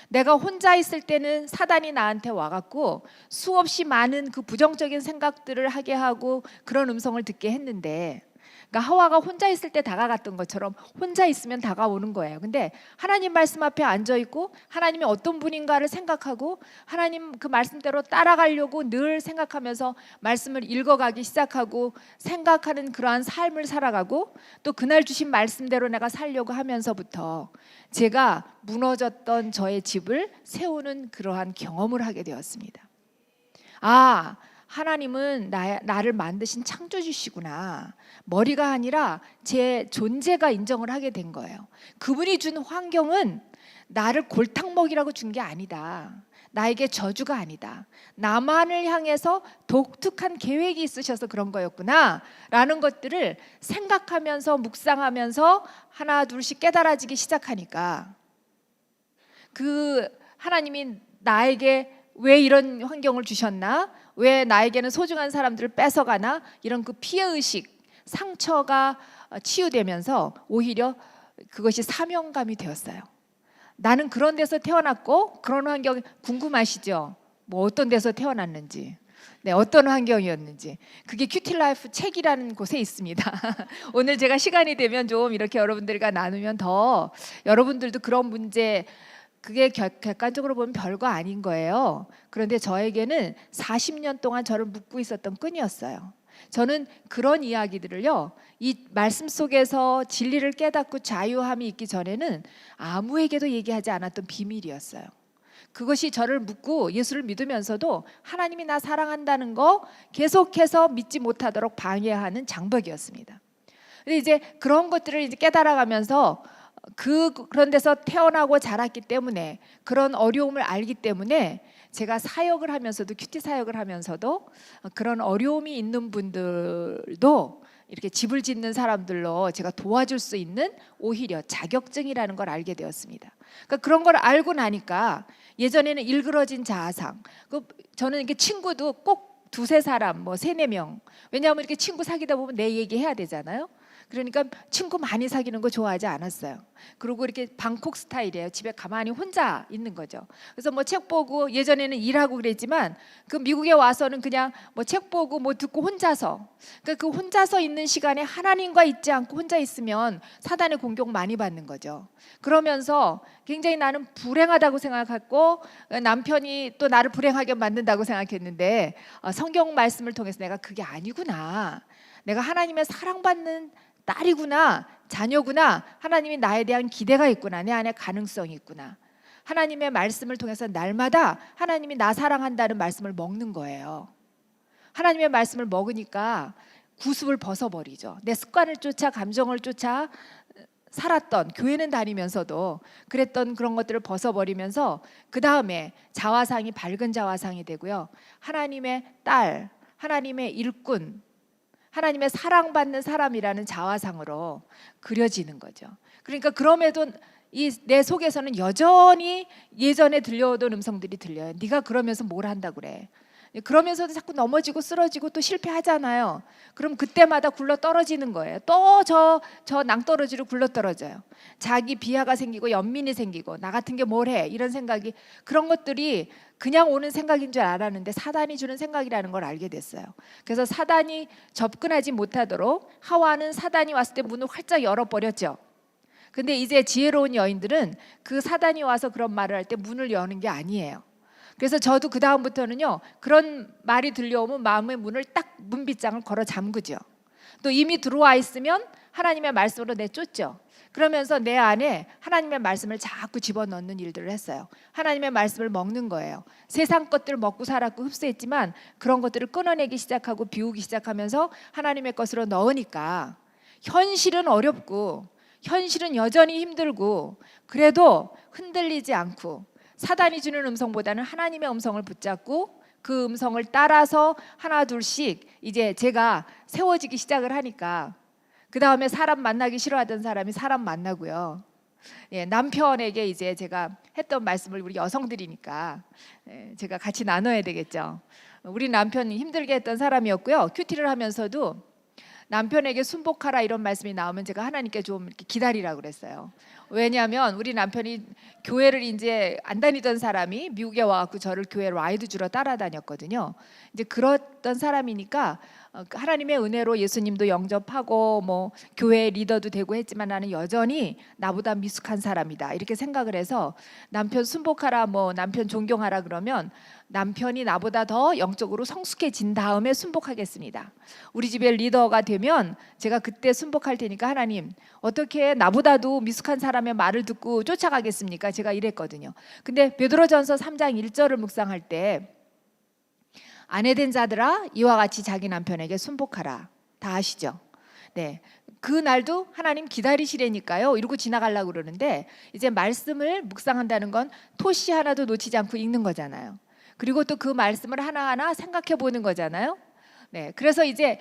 내가 혼자 있을 때는 사단이 나한테 와갖고 수없이 많은 그 부정적인 생각들을 하게 하고 그런 음성을 듣게 했는데, 그러니까 하와가 혼자 있을 때 다가갔던 것처럼 혼자 있으면 다가오는 거예요. 근데 하나님 말씀 앞에 앉아 있고 하나님이 어떤 분인가를 생각하고 하나님 그 말씀대로 따라가려고 늘 생각하면서 말씀을 읽어가기 시작하고 생각하는 그러한 삶을 살아가고, 또 그날 주신 말씀대로 내가 살려고 하면서부터 제가 무너졌던 저의 집을 세우는 그러한 경험을 하게 되었습니다. 하나님은 나를 만드신 창조주시구나. 머리가 아니라 제 존재가 인정을 하게 된 거예요. 그분이 준 환경은 나를 골탕 먹이라고 준 게 아니다. 나에게 저주가 아니다. 나만을 향해서 독특한 계획이 있으셔서 그런 거였구나 라는 것들을 생각하면서 묵상하면서 하나 둘씩 깨달아지기 시작하니까, 그 하나님이 나에게 왜 이런 환경을 주셨나? 왜 나에게는 소중한 사람들을 뺏어가나? 이런 그 피해의식, 상처가 치유되면서 오히려 그것이 사명감이 되었어요. 나는 그런 데서 태어났고 그런 환경, 궁금하시죠? 뭐 어떤 데서 태어났는지, 어떤 환경이었는지. 그게 큐티라이프 책이라는 곳에 있습니다. 오늘 제가 시간이 되면 좀 이렇게 여러분들과 나누면 더 여러분들도 그런 문제, 그게 객관적으로 보면 별거 아닌 거예요. 그런데 저에게는 40년 동안 저를 묶고 있었던 끈이었어요. 저는 그런 이야기들을요, 이 말씀 속에서 진리를 깨닫고 자유함이 있기 전에는 아무에게도 얘기하지 않았던 비밀이었어요. 그것이 저를 묶고 예수를 믿으면서도 하나님이 나 사랑한다는 거 계속해서 믿지 못하도록 방해하는 장벽이었습니다. 근데 이제 그런 것들을 이제 깨달아가면서 그런 데서 태어나고 자랐기 때문에, 그런 어려움을 알기 때문에 제가 사역을 하면서도, 큐티 사역을 하면서도 그런 어려움이 있는 분들도 이렇게 집을 짓는 사람들로 제가 도와줄 수 있는 오히려 자격증이라는 걸 알게 되었습니다. 그러니까 그런 걸 알고 나니까 예전에는 일그러진 자아상, 저는 이렇게 친구도 꼭 두세 사람, 뭐 세네 명, 왜냐하면 이렇게 친구 사귀다 보면 내 얘기해야 되잖아요. 그러니까 친구 많이 사귀는 거 좋아하지 않았어요. 그리고 이렇게 방콕 스타일이에요. 집에 가만히 혼자 있는 거죠. 그래서 뭐 책 보고, 예전에는 일하고 그랬지만 그 미국에 와서는 그냥 뭐 책 보고 뭐 듣고 혼자서, 그러니까 그 혼자서 있는 시간에 하나님과 있지 않고 혼자 있으면 사단의 공격 많이 받는 거죠. 그러면서 굉장히 나는 불행하다고 생각했고, 남편이 또 나를 불행하게 만든다고 생각했는데, 성경 말씀을 통해서 내가 그게 아니구나, 내가 하나님의 사랑받는 딸이구나, 자녀구나, 하나님이 나에 대한 기대가 있구나, 내 안에 가능성이 있구나, 하나님의 말씀을 통해서 날마다 하나님이 나 사랑한다는 말씀을 먹는 거예요. 하나님의 말씀을 먹으니까 구습을 벗어버리죠. 내 습관을 쫓아, 감정을 쫓아 살았던, 교회는 다니면서도 그랬던 그런 것들을 벗어버리면서 그 다음에 자화상이 밝은 자화상이 되고요, 하나님의 딸, 하나님의 일꾼, 하나님의 사랑받는 사람이라는 자화상으로 그려지는 거죠. 그러니까 그럼에도 내 속에서는 여전히 예전에 들려오던 음성들이 들려요. 네가 그러면서 뭘 한다고 그래. 그러면서도 자꾸 넘어지고 쓰러지고 또 실패하잖아요. 그럼 그때마다 굴러 떨어지는 거예요. 또 저 낭떠러지로 굴러 떨어져요. 자기 비하가 생기고 연민이 생기고, 나 같은 게 뭘 해, 이런 생각이, 그런 것들이 그냥 오는 생각인 줄 알았는데 사단이 주는 생각이라는 걸 알게 됐어요. 그래서 사단이 접근하지 못하도록 하와는 사단이 왔을 때 문을 활짝 열어버렸죠. 근데 이제 지혜로운 여인들은 그 사단이 와서 그런 말을 할 때 문을 여는 게 아니에요. 그래서 저도 그 다음부터는요, 그런 말이 들려오면 마음의 문을 딱 문빗장을 걸어 잠그죠. 또 이미 들어와 있으면 하나님의 말씀으로 내쫓죠. 그러면서 내 안에 하나님의 말씀을 자꾸 집어넣는 일들을 했어요. 하나님의 말씀을 먹는 거예요. 세상 것들 먹고 살았고 흡수했지만 그런 것들을 끊어내기 시작하고 비우기 시작하면서 하나님의 것으로 넣으니까 현실은 어렵고 현실은 여전히 힘들고 그래도 흔들리지 않고 사단이 주는 음성보다는 하나님의 음성을 붙잡고 그 음성을 따라서 하나 둘씩 이제 제가 세워지기 시작을 하니까 그 다음에 사람 만나기 싫어하던 사람이 사람 만나고요. 예, 남편에게 이제 제가 했던 말씀을 우리 여성들이니까 제가 같이 나눠야 되겠죠. 우리 남편이 힘들게 했던 사람이었고요. 큐티를 하면서도 남편에게 순복하라 이런 말씀이 나오면 제가 하나님께 좀 이렇게 기다리라고 그랬어요. 왜냐하면 우리 남편이 교회를 이제 안 다니던 사람이 미국에 와갖고 저를 교회 라이드 주러 따라다녔거든요. 이제 그랬던 사람이니까 하나님의 은혜로 예수님도 영접하고 뭐 교회 리더도 되고 했지만 나는 여전히 나보다 미숙한 사람이다 이렇게 생각을 해서 남편 순복하라 뭐 남편 존경하라 그러면 남편이 나보다 더 영적으로 성숙해진 다음에 순복하겠습니다. 우리 집에 리더가 되면 제가 그때 순복할 테니까 하나님 어떻게 나보다도 미숙한 사람의 말을 듣고 쫓아가겠습니까? 제가 이랬거든요. 근데 베드로전서 3장 1절을 묵상할 때 아내된 자들아 이와 같이 자기 남편에게 순복하라. 다 아시죠? 네. 그 날도 하나님 기다리시라니까요. 이러고 지나가려고 그러는데 이제 말씀을 묵상한다는 건 토시 하나도 놓치지 않고 읽는 거잖아요. 그리고 또 그 말씀을 하나하나 생각해 보는 거잖아요. 네. 그래서 이제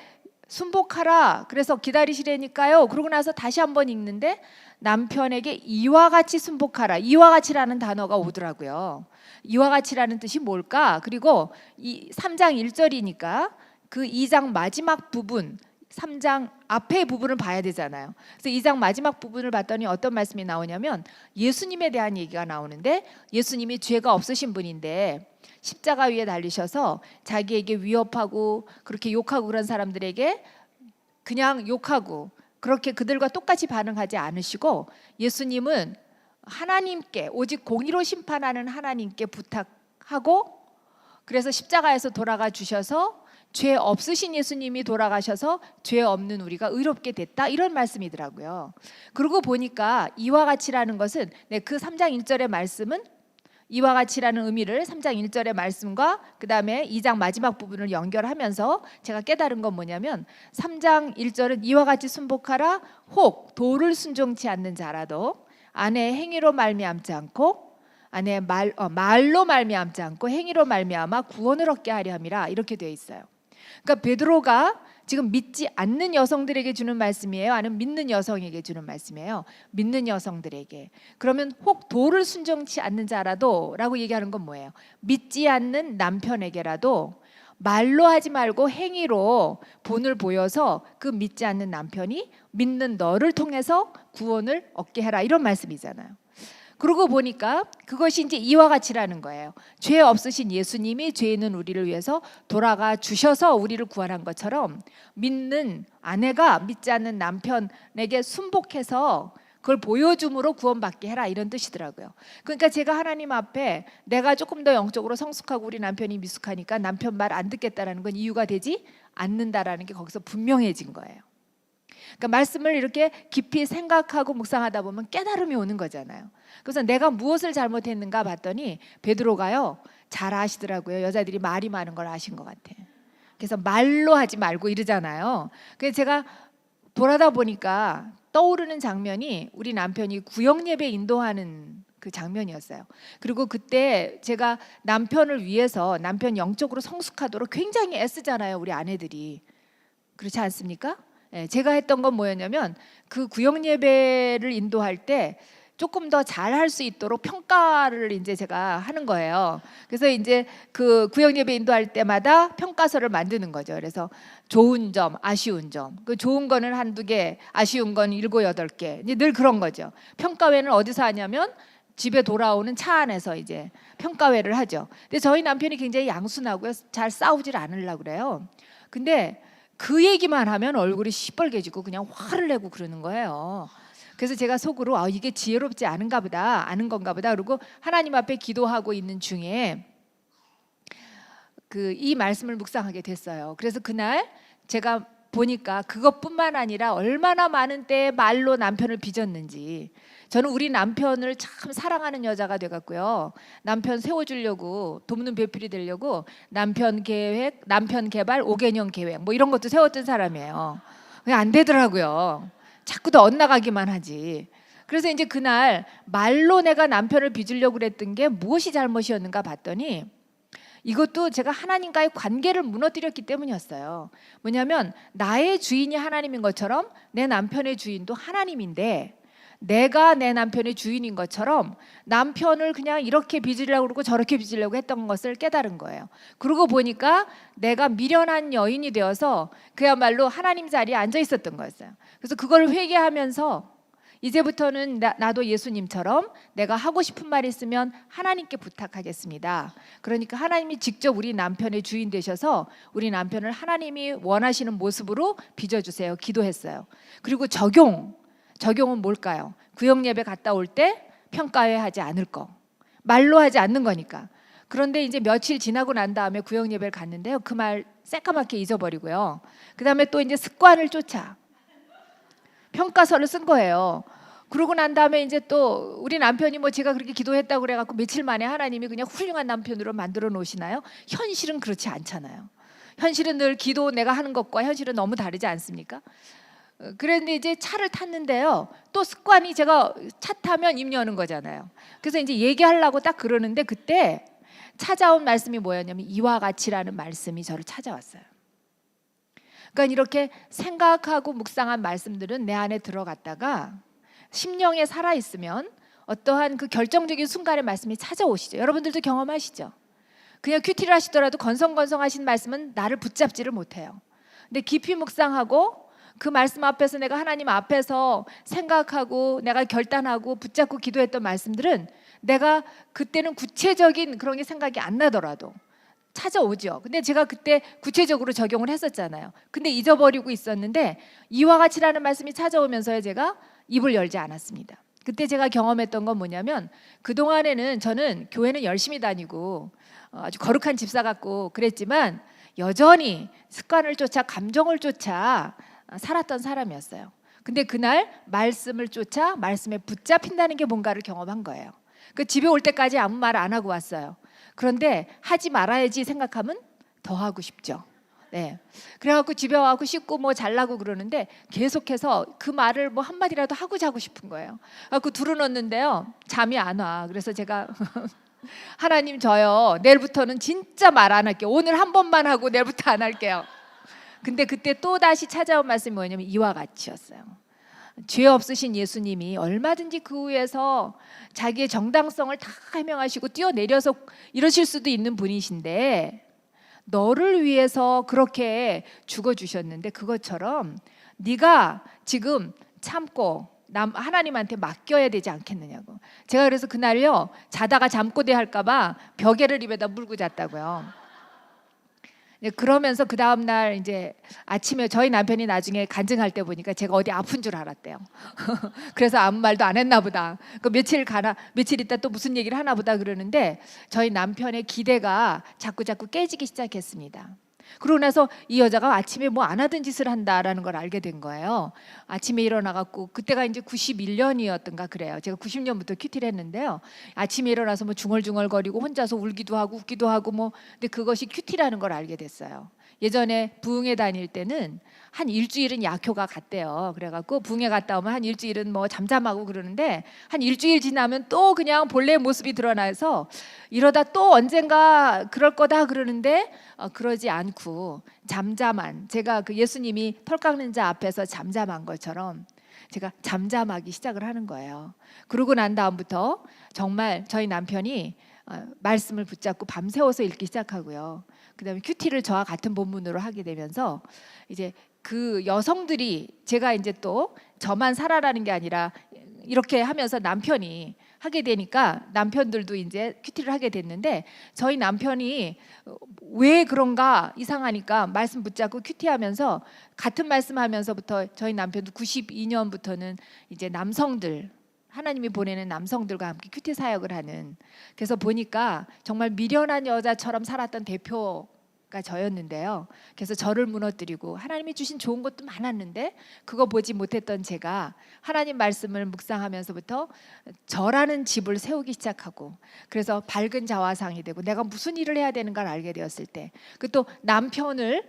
순복하라. 그래서 기다리시라니까요. 그러고 나서 다시 한번 읽는데 남편에게 이와 같이 순복하라. 이와 같이라는 단어가 오더라고요. 이와 같이라는 뜻이 뭘까? 그리고 이 3장 1절이니까 그 2장 마지막 부분 3장 앞의 부분을 봐야 되잖아요. 그래서 2장 마지막 부분을 봤더니 어떤 말씀이 나오냐면 예수님에 대한 얘기가 나오는데 예수님이 죄가 없으신 분인데 십자가 위에 달리셔서 자기에게 위협하고 그렇게 욕하고 그런 사람들에게 그냥 욕하고 그렇게 그들과 똑같이 반응하지 않으시고 예수님은 하나님께 오직 공의로 심판하는 하나님께 부탁하고 그래서 십자가에서 돌아가 주셔서 죄 없으신 예수님이 돌아가셔서 죄 없는 우리가 의롭게 됐다 이런 말씀이더라고요. 그러고 보니까 이와 같이라는 것은 그 3장 1절의 말씀은 이와 같이라는 의미를 3장 1절의 말씀과 그 다음에 2장 마지막 부분을 연결하면서 제가 깨달은 건 뭐냐면 3장 1절은 이와 같이 순복하라 혹 도를 순종치 않는 자라도 아내의 행위로 말미암지 않고 아내의 말로 말미암지 않고 행위로 말미암아 구원을 얻게 하려 함이라 이렇게 되어 있어요. 그러니까 베드로가 지금 믿지 않는 여성들에게 주는 말씀이에요? 아니면 믿는 여성에게 주는 말씀이에요? 믿는 여성들에게. 그러면 혹 도를 순종치 않는 자라도 라고 얘기하는 건 뭐예요? 믿지 않는 남편에게라도 말로 하지 말고 행위로 본을 보여서 그 믿지 않는 남편이 믿는 너를 통해서 구원을 얻게 해라 이런 말씀이잖아요. 그러고 보니까 그것이 이제 이와 같이라는 거예요. 죄 없으신 예수님이 죄 있는 우리를 위해서 돌아가 주셔서 우리를 구원한 것처럼 믿는 아내가 믿지 않는 남편에게 순복해서 그걸 보여줌으로 구원받게 해라 이런 뜻이더라고요. 그러니까 제가 하나님 앞에 내가 조금 더 영적으로 성숙하고 우리 남편이 미숙하니까 남편 말 안 듣겠다라는 건 이유가 되지 않는다라는 게 거기서 분명해진 거예요. 그러니까 말씀을 이렇게 깊이 생각하고 묵상하다 보면 깨달음이 오는 거잖아요. 그래서 내가 무엇을 잘못했는가 봤더니 베드로가요 잘 아시더라고요. 여자들이 말이 많은 걸 아신 것 같아. 그래서 말로 하지 말고 이러잖아요. 그래서 제가 돌아다 보니까 떠오르는 장면이 우리 남편이 구역 예배 인도하는 그 장면이었어요. 그리고 그때 제가 남편을 위해서 남편 영적으로 성숙하도록 굉장히 애쓰잖아요. 우리 아내들이. 그렇지 않습니까? 제가 했던 건 뭐였냐면 그 구역 예배를 인도할 때 조금 더 잘할 수 있도록 평가를 이제 제가 하는 거예요. 그래서 이제 그 구역 예배 인도할 때마다 평가서를 만드는 거죠. 그래서 좋은 점, 아쉬운 점. 그 좋은 거는 한두 개, 아쉬운 건 7, 8개. 이제 늘 그런 거죠. 평가회는 어디서 하냐면 집에 돌아오는 차 안에서 이제 평가회를 하죠. 근데 저희 남편이 굉장히 양순하고요. 잘 싸우질 않으려고 그래요. 근데 그 얘기만 하면 얼굴이 시뻘개지고 그냥 화를 내고 그러는 거예요. 그래서 제가 속으로 이게 지혜롭지 않은가 보다, 아는 건가 보다. 그리고 하나님 앞에 기도하고 있는 중에 이 말씀을 묵상하게 됐어요. 그래서 그날 제가 보니까 그것뿐만 아니라 얼마나 많은 때에 말로 남편을 빚었는지. 저는 우리 남편을 참 사랑하는 여자가 돼갖고요. 남편 세워주려고, 돕는 배필이 되려고 남편 계획, 남편 개발 5개년 계획 뭐 이런 것도 세웠던 사람이에요. 그게 안 되더라고요. 자꾸 더 엇나가기만 하지. 그래서 이제 그날 말로 내가 남편을 빚으려고 그랬던 게 무엇이 잘못이었는가 봤더니 이것도 제가 하나님과의 관계를 무너뜨렸기 때문이었어요. 뭐냐면 나의 주인이 하나님인 것처럼 내 남편의 주인도 하나님인데, 내가 내 남편의 주인인 것처럼 남편을 그냥 이렇게 빚으려고 그러고 저렇게 빚으려고 했던 것을 깨달은 거예요. 그러고 보니까 내가 미련한 여인이 되어서 그야말로 하나님 자리에 앉아 있었던 거였어요. 그래서 그걸 회개하면서 이제부터는 나도 예수님처럼 내가 하고 싶은 말 있으면 하나님께 부탁하겠습니다. 그러니까 하나님이 직접 우리 남편의 주인 되셔서 우리 남편을 하나님이 원하시는 모습으로 빚어주세요. 기도했어요. 그리고 적용은 뭘까요? 구역 예배 갔다 올 때 평가회 하지 않을 거, 말로 하지 않는 거니까. 그런데 이제 며칠 지나고 난 다음에 구역 예배를 갔는데요, 그 말 새까맣게 잊어버리고요. 그 다음에 또 이제 습관을 쫓아 평가서를 쓴 거예요. 그러고 난 다음에 이제 또 우리 남편이 뭐 제가 그렇게 기도했다고 그래갖고 며칠 만에 하나님이 그냥 훌륭한 남편으로 만들어 놓으시나요? 현실은 그렇지 않잖아요. 현실은 늘 기도 내가 하는 것과 현실은 너무 다르지 않습니까? 그런데 이제 차를 탔는데요, 또 습관이 제가 차 타면 입 여는 거잖아요. 그래서 이제 얘기하려고 딱 그러는데 그때 찾아온 말씀이 뭐였냐면 이와 같이라는 말씀이 저를 찾아왔어요. 그러니까 이렇게 생각하고 묵상한 말씀들은 내 안에 들어갔다가 심령에 살아있으면 어떠한 그 결정적인 순간의 말씀이 찾아오시죠. 여러분들도 경험하시죠. 그냥 큐티를 하시더라도 건성건성하신 말씀은 나를 붙잡지를 못해요. 근데 깊이 묵상하고 그 말씀 앞에서 내가 하나님 앞에서 생각하고 내가 결단하고 붙잡고 기도했던 말씀들은 내가 그때는 구체적인 그런 게 생각이 안 나더라도 찾아오죠. 근데 제가 그때 구체적으로 적용을 했었잖아요. 근데 잊어버리고 있었는데 이와 같이라는 말씀이 찾아오면서요, 제가 입을 열지 않았습니다. 그때 제가 경험했던 건 뭐냐면, 그동안에는 저는 교회는 열심히 다니고 아주 거룩한 집사 같고 그랬지만 여전히 습관을 쫓아 감정을 쫓아 살았던 사람이었어요. 근데 그날 말씀을 쫓아 말씀에 붙잡힌다는 게 뭔가를 경험한 거예요. 그 집에 올 때까지 아무 말 안 하고 왔어요. 그런데 하지 말아야지 생각하면 더 하고 싶죠. 네. 그래갖고 집에 와갖고 씻고 뭐 잘라고 그러는데 계속해서 그 말을 뭐 한마디라도 하고 자고 싶은 거예요. 그래갖고 둘러놓는데요, 잠이 안 와. 그래서 제가 하나님 저요, 내일부터는 진짜 말 안 할게요. 오늘 한 번만 하고 내일부터 안 할게요. 근데 그때 또 다시 찾아온 말씀이 뭐냐면 이와 같이였어요. 죄 없으신 예수님이 얼마든지 그 위에서 자기의 정당성을 다 해명하시고 뛰어내려서 이러실 수도 있는 분이신데, 너를 위해서 그렇게 죽어주셨는데 그것처럼 네가 지금 참고 하나님한테 맡겨야 되지 않겠느냐고. 제가 그래서 그날요, 자다가 잠꼬대 할까 봐 벽에를 입에다 물고 잤다고요. 그러면서 그 다음 날 이제 아침에 저희 남편이 나중에 간증할 때 보니까 제가 어디 아픈 줄 알았대요. 그래서 아무 말도 안 했나 보다. 그 며칠 있다 또 무슨 얘기를 하나 보다 그러는데 저희 남편의 기대가 자꾸 깨지기 시작했습니다. 그러고 나서 이 여자가 아침에 뭐 안 하던 짓을 한다라는 걸 알게 된 거예요. 아침에 일어나갖고, 그때가 이제 91년이었던가 그래요. 제가 90년부터 큐티를 했는데요. 아침에 일어나서 뭐 중얼중얼거리고 혼자서 울기도 하고 웃기도 하고 뭐, 근데 그것이 큐티라는 걸 알게 됐어요. 예전에 부흥회 다닐 때는 한 일주일은 약효가 갔대요. 그래갖고 부흥회 갔다 오면 한 일주일은 뭐 잠잠하고 그러는데 한 일주일 지나면 또 그냥 본래의 모습이 드러나서 이러다 또 언젠가 그럴 거다 그러는데 그러지 않고 잠잠한, 제가 그 예수님이 털 깎는 자 앞에서 잠잠한 것처럼 제가 잠잠하기 시작을 하는 거예요. 그러고 난 다음부터 정말 저희 남편이 말씀을 붙잡고 밤새워서 읽기 시작하고요. 그다음에 큐티를 저와 같은 본문으로 하게 되면서 이제 그 여성들이, 제가 이제 또 저만 살아라는 게 아니라 이렇게 하면서 남편이 하게 되니까 남편들도 이제 큐티를 하게 됐는데 저희 남편이 왜 그런가 이상하니까 말씀 붙잡고 큐티하면서 같은 말씀하면서부터 저희 남편도 92년부터는 이제 남성들 하나님이 보내는 남성들과 함께 큐티 사역을 하는 그래서 보니까 정말 미련한 여자처럼 살았던 대표가 저였는데요. 그래서 저를 무너뜨리고 하나님이 주신 좋은 것도 많았는데 그거 보지 못했던 제가 하나님 말씀을 묵상하면서부터 저라는 집을 세우기 시작하고 그래서 밝은 자화상이 되고 내가 무슨 일을 해야 되는 걸 알게 되었을 때 그 또 남편을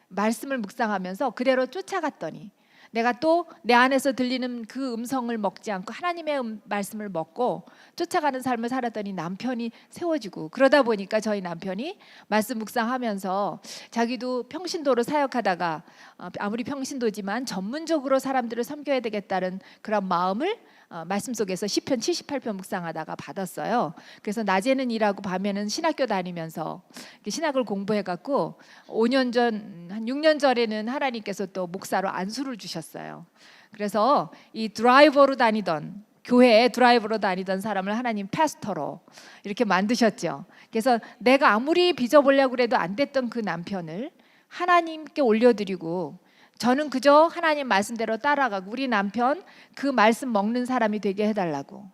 말씀을 묵상하면서 그대로 쫓아갔더니 내가 또 내 안에서 들리는 그 음성을 먹지 않고 하나님의 말씀을 먹고 쫓아가는 삶을 살았더니 남편이 세워지고 그러다 보니까 저희 남편이 말씀 묵상하면서 자기도 평신도로 사역하다가 아무리 평신도지만 전문적으로 사람들을 섬겨야 되겠다는 그런 마음을 말씀 속에서 시편 78편 묵상하다가 받았어요. 그래서 낮에는 일하고 밤에는 신학교 다니면서 신학을 공부해갖고 5년 전, 한 6년 전에는 하나님께서 또 목사로 안수를 주셨어요. 그래서 이 드라이버로 다니던 교회에 드라이버로 다니던 사람을 하나님 패스터로 이렇게 만드셨죠. 그래서 내가 아무리 빚어보려고 해도 안 됐던 그 남편을 하나님께 올려드리고 저는 그저 하나님 말씀대로 따라가고 우리 남편 그 말씀 먹는 사람이 되게 해달라고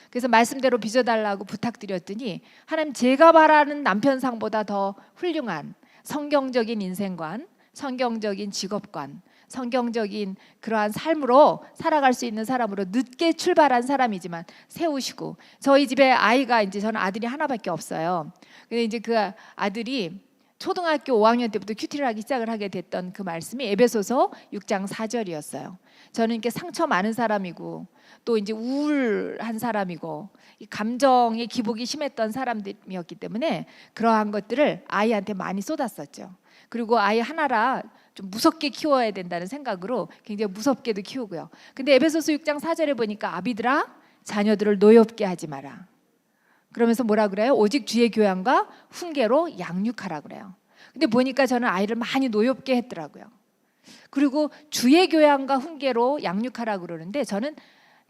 그래서 말씀대로 빚어달라고 부탁드렸더니 하나님 제가 바라는 남편상보다 더 훌륭한 성경적인 인생관, 성경적인 직업관, 성경적인 그러한 삶으로 살아갈 수 있는 사람으로 늦게 출발한 사람이지만 세우시고 저희 집에 아이가 이제 저는 아들이 하나밖에 없어요. 근데 이제 그 아들이 초등학교 5학년 때부터 큐티를 하기 시작을 하게 됐던 그 말씀이 에베소서 6장 4절이었어요. 저는 이렇게 상처 많은 사람이고 또 이제 우울한 사람이고 이 감정의 기복이 심했던 사람들이었기 때문에 그러한 것들을 아이한테 많이 쏟았었죠. 그리고 아이 하나라 좀 무섭게 키워야 된다는 생각으로 굉장히 무섭게도 키우고요. 근데 에베소서 6장 4절에 보니까 아비들아 자녀들을 노엽게 하지 마라. 그러면서 뭐라 그래요? 오직 주의 교양과 훈계로 양육하라 그래요. 근데 보니까 저는 아이를 많이 노엽게 했더라고요. 그리고 주의 교양과 훈계로 양육하라 그러는데 저는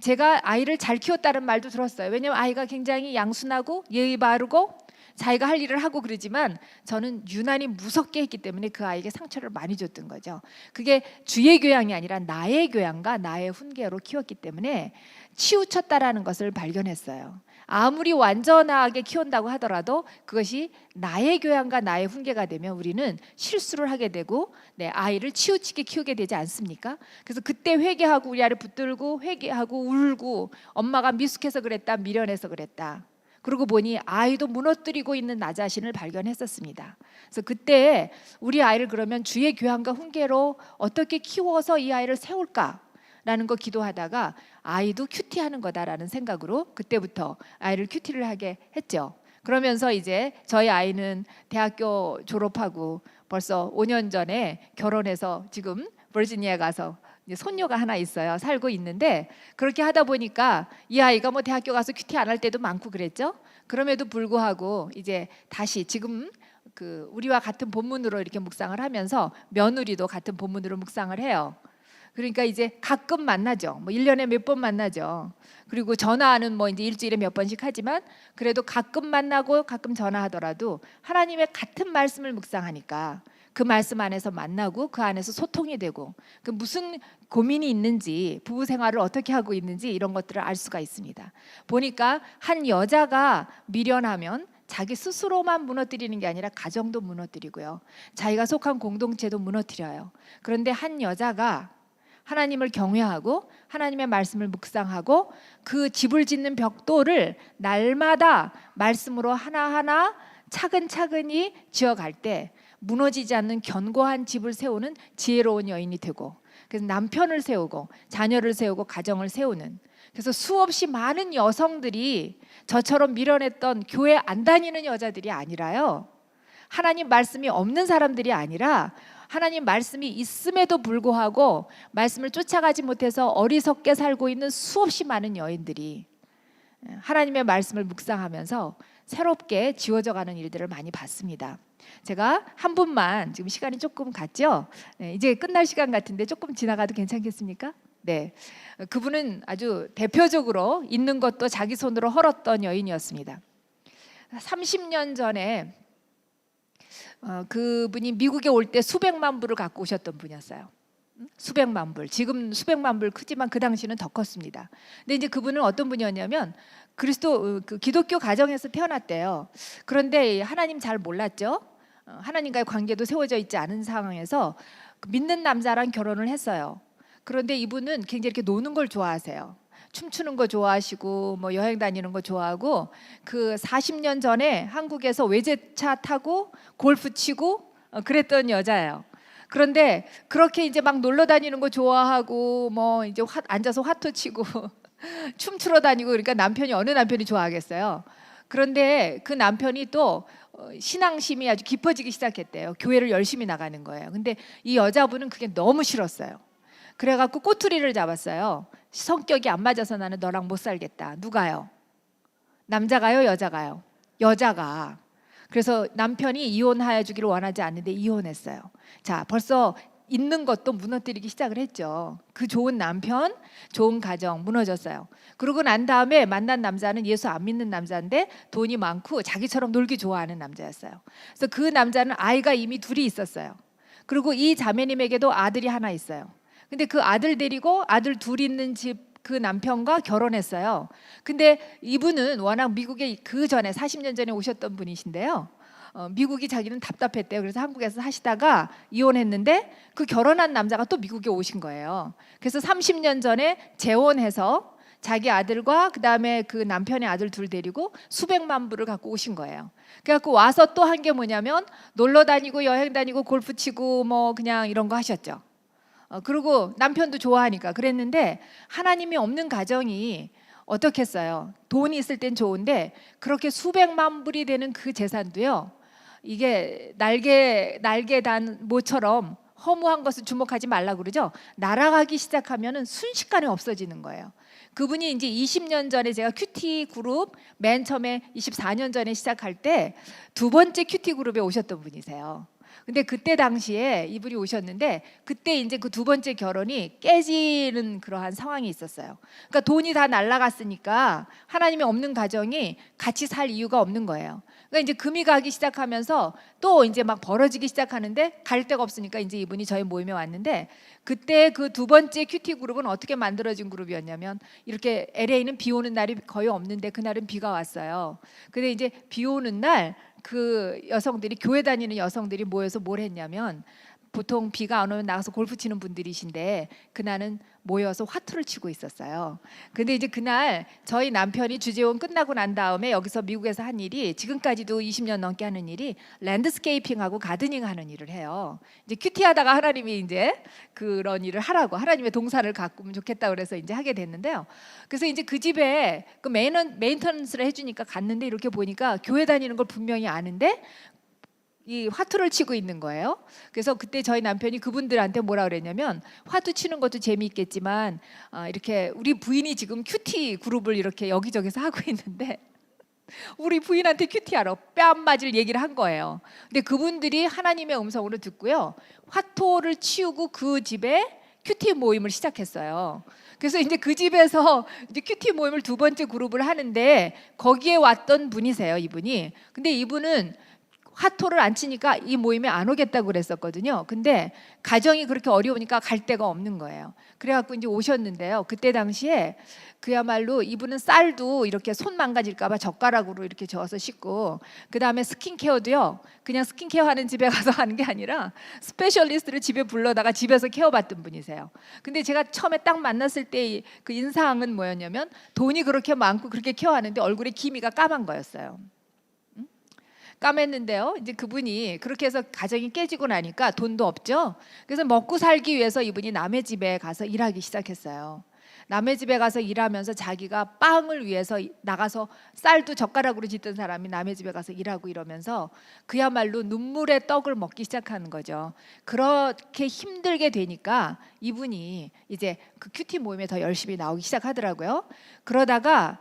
제가 아이를 잘 키웠다는 말도 들었어요. 왜냐하면 아이가 굉장히 양순하고 예의 바르고 자기가 할 일을 하고 그러지만 저는 유난히 무섭게 했기 때문에 그 아이에게 상처를 많이 줬던 거죠. 그게 주의 교양이 아니라 나의 교양과 나의 훈계로 키웠기 때문에 치우쳤다라는 것을 발견했어요. 아무리 완전하게 키운다고 하더라도 그것이 나의 교양과 나의 훈계가 되면 우리는 실수를 하게 되고 내 아이를 치우치게 키우게 되지 않습니까? 그래서 그때 회개하고 우리 아이를 붙들고 회개하고 울고 엄마가 미숙해서 그랬다 미련해서 그랬다 그러고 보니 아이도 무너뜨리고 있는 나 자신을 발견했었습니다. 그래서 그때 우리 아이를 그러면 주의 교양과 훈계로 어떻게 키워서 이 아이를 세울까? 라는 거 기도하다가 아이도 큐티하는 거다라는 생각으로 그때부터 아이를 큐티를 하게 했죠. 그러면서 이제 저희 아이는 대학교 졸업하고 벌써 5년 전에 결혼해서 지금 버지니아 가서 손녀가 하나 있어요. 살고 있는데 그렇게 하다 보니까 이 아이가 뭐 대학교 가서 큐티 안 할 때도 많고 그랬죠. 그럼에도 불구하고 이제 다시 지금 그 우리와 같은 본문으로 이렇게 묵상을 하면서 며느리도 같은 본문으로 묵상을 해요. 그러니까 이제 가끔 만나죠. 뭐 1년에 몇 번 만나죠. 그리고 전화는 뭐 이제 일주일에 몇 번씩 하지만 그래도 가끔 만나고 가끔 전화하더라도 하나님의 같은 말씀을 묵상하니까 그 말씀 안에서 만나고 그 안에서 소통이 되고 그 무슨 고민이 있는지 부부 생활을 어떻게 하고 있는지 이런 것들을 알 수가 있습니다. 보니까 한 여자가 미련하면 자기 스스로만 무너뜨리는 게 아니라 가정도 무너뜨리고요. 자기가 속한 공동체도 무너뜨려요. 그런데 한 여자가 하나님을 경외하고 하나님의 말씀을 묵상하고 그 집을 짓는 벽돌을 날마다 말씀으로 하나하나 차근차근히 지어갈 때 무너지지 않는 견고한 집을 세우는 지혜로운 여인이 되고 그래서 남편을 세우고 자녀를 세우고 가정을 세우는 그래서 수없이 많은 여성들이 저처럼 미련했던 교회 안 다니는 여자들이 아니라요. 하나님 말씀이 없는 사람들이 아니라 하나님 말씀이 있음에도 불구하고 말씀을 쫓아가지 못해서 어리석게 살고 있는 수없이 많은 여인들이 하나님의 말씀을 묵상하면서 새롭게 지워져 가는 일들을 많이 봤습니다. 제가 한 분만 지금 시간이 조금 갔죠? 네, 이제 끝날 시간 같은데 조금 지나가도 괜찮겠습니까? 네, 그분은 아주 대표적으로 있는 것도 자기 손으로 헐었던 여인이었습니다. 30년 전에 그분이 미국에 올 때 수백만 불을 갖고 오셨던 분이었어요. 수백만 불. 지금 수백만 불 크지만 그 당시는 더 컸습니다. 근데 이제 그분은 어떤 분이었냐면 그 기독교 가정에서 태어났대요. 그런데 하나님 잘 몰랐죠. 하나님과의 관계도 세워져 있지 않은 상황에서 믿는 남자랑 결혼을 했어요. 그런데 이분은 굉장히 이렇게 노는 걸 좋아하세요. 춤추는 거 좋아하시고 뭐 여행 다니는 거 좋아하고 그 40년 전에 한국에서 외제차 타고 골프 치고 그랬던 여자예요. 그런데 그렇게 이제 막 놀러 다니는 거 좋아하고 뭐 이제 앉아서 화투 치고 춤추러 다니고 그러니까 어느 남편이 좋아하겠어요. 그런데 그 남편이 또 신앙심이 아주 깊어지기 시작했대요. 교회를 열심히 나가는 거예요. 근데 이 여자분은 그게 너무 싫었어요. 그래갖고 꼬투리를 잡았어요. 성격이 안 맞아서 나는 너랑 못 살겠다. 누가요? 남자가요? 여자가요? 여자가. 그래서 남편이 이혼하여 주기를 원하지 않는데 이혼했어요. 자, 벌써 있는 것도 무너뜨리기 시작을 했죠. 그 좋은 남편, 좋은 가정 무너졌어요. 그러고 난 다음에 만난 남자는 예수 안 믿는 남자인데 돈이 많고 자기처럼 놀기 좋아하는 남자였어요. 그래서 그 남자는 아이가 이미 둘이 있었어요. 그리고 이 자매님에게도 아들이 하나 있어요. 근데 그 아들 데리고 아들 둘 있는 집 그 남편과 결혼했어요. 근데 이분은 워낙 미국에 그 전에 40년 전에 오셨던 분이신데요. 미국이 자기는 답답했대요. 그래서 한국에서 하시다가 이혼했는데 그 결혼한 남자가 또 미국에 오신 거예요. 그래서 30년 전에 재혼해서 자기 아들과 그다음에 그 남편의 아들 둘 데리고 수백만 불을 갖고 오신 거예요. 그래갖고 와서 또 한 게 뭐냐면 놀러 다니고 여행 다니고 골프 치고 뭐 그냥 이런 거 하셨죠. 그리고 남편도 좋아하니까 그랬는데 하나님이 없는 가정이 어떻겠어요? 돈이 있을 땐 좋은데 그렇게 수백만 불이 되는 그 재산도요. 이게 날개 단 모처럼 허무한 것을 주목하지 말라 그러죠. 날아가기 시작하면은 순식간에 없어지는 거예요. 그분이 이제 20년 전에 제가 큐티 그룹 맨 처음에 24년 전에 시작할 때 두 번째 큐티 그룹에 오셨던 분이세요. 근데 그때 당시에 이분이 오셨는데 그때 이제 그 두 번째 결혼이 깨지는 그러한 상황이 있었어요. 그러니까 돈이 다 날아갔으니까 하나님이 없는 가정이 같이 살 이유가 없는 거예요. 그러니까 이제 금이 가기 시작하면서 또 이제 막 벌어지기 시작하는데 갈 데가 없으니까 이제 이분이 저희 모임에 왔는데 그때 그 두 번째 큐티 그룹은 어떻게 만들어진 그룹이었냐면 이렇게 LA는 비 오는 날이 거의 없는데 그날은 비가 왔어요. 근데 이제 비 오는 날 그 여성들이 교회 다니는 여성들이 모여서 뭘 했냐면 보통 비가 안 오면 나가서 골프 치는 분들이신데 그날은 모여서 화투를 치고 있었어요. 근데 이제 그날 저희 남편이 주재원 끝나고 난 다음에 여기서 미국에서 한 일이 지금까지도 20년 넘게 하는 일이 랜드스케이핑하고 가드닝 하는 일을 해요. 이제 큐티하다가 하나님이 이제 그런 일을 하라고 하나님의 동산을 가꾸면 좋겠다 그래서 이제 하게 됐는데요. 그래서 이제 그 집에 그 메인터넌스를 해주니까 갔는데 이렇게 보니까 교회 다니는 걸 분명히 아는데 이 화투를 치고 있는 거예요. 그래서 그때 저희 남편이 그분들한테 뭐라 그랬냐면 화투 치는 것도 재미있겠지만 이렇게 우리 부인이 지금 큐티 그룹을 이렇게 여기저기서 하고 있는데 우리 부인한테 큐티하러 뺨 맞을 얘기를 한 거예요. 근데 그분들이 하나님의 음성으로 듣고요. 화투를 치우고 그 집에 큐티 모임을 시작했어요. 그래서 이제 그 집에서 이제 큐티 모임을 두 번째 그룹을 하는데 거기에 왔던 분이세요, 이분이. 근데 이분은 화토를 안 치니까 이 모임에 안 오겠다고 그랬었거든요. 근데 가정이 그렇게 어려우니까 갈 데가 없는 거예요. 그래갖고 이제 오셨는데요. 그때 당시에 그야말로 이분은 쌀도 이렇게 손 망가질까봐 젓가락으로 이렇게 저어서 씻고 그 다음에 스킨케어도요. 그냥 스킨케어 하는 집에 가서 하는 게 아니라 스페셜리스트를 집에 불러다가 집에서 케어받던 분이세요. 근데 제가 처음에 딱 만났을 때 그 인상은 뭐였냐면 돈이 그렇게 많고 그렇게 케어하는데 얼굴에 기미가 까만 거였어요. 까맸는데요. 이제 그분이 그렇게 해서 가정이 깨지고 나니까 돈도 없죠. 그래서 먹고 살기 위해서 이분이 남의 집에 가서 일하기 시작했어요. 남의 집에 가서 일하면서 자기가 빵을 위해서 나가서 쌀도 젓가락으로 짓던 사람이 남의 집에 가서 일하고 이러면서 그야말로 눈물의 떡을 먹기 시작하는 거죠. 그렇게 힘들게 되니까 이분이 이제 그 큐티 모임에 더 열심히 나오기 시작하더라고요. 그러다가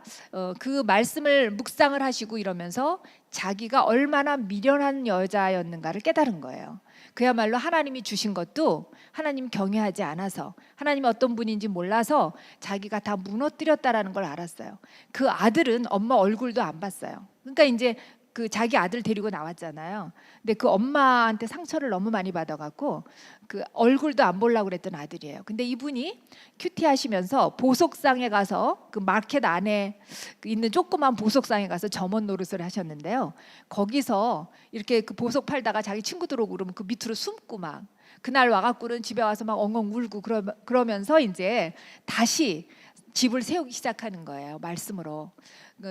그 말씀을 묵상을 하시고 이러면서 자기가 얼마나 미련한 여자였는가를 깨달은 거예요. 그야말로 하나님이 주신 것도 하나님 경외하지 않아서, 하나님이 어떤 분인지 몰라서 자기가 다 무너뜨렸다라는 걸 알았어요. 그 아들은 엄마 얼굴도 안 봤어요. 그러니까 이제 그 자기 아들 데리고 나왔잖아요. 근데 그 엄마한테 상처를 너무 많이 받아갖고 그 얼굴도 안 보려고 그랬던 아들이에요. 근데 이분이 큐티 하시면서 보석상에 가서 그 마켓 안에 있는 조그만 보석상에 가서 점원 노릇을 하셨는데요. 거기서 이렇게 그 보석 팔다가 자기 친구들 오고 그러면 그 밑으로 숨고 막, 그날 와갖고는 집에 와서 막 엉엉 울고 그러면서 이제 다시 집을 세우기 시작하는 거예요. 말씀으로.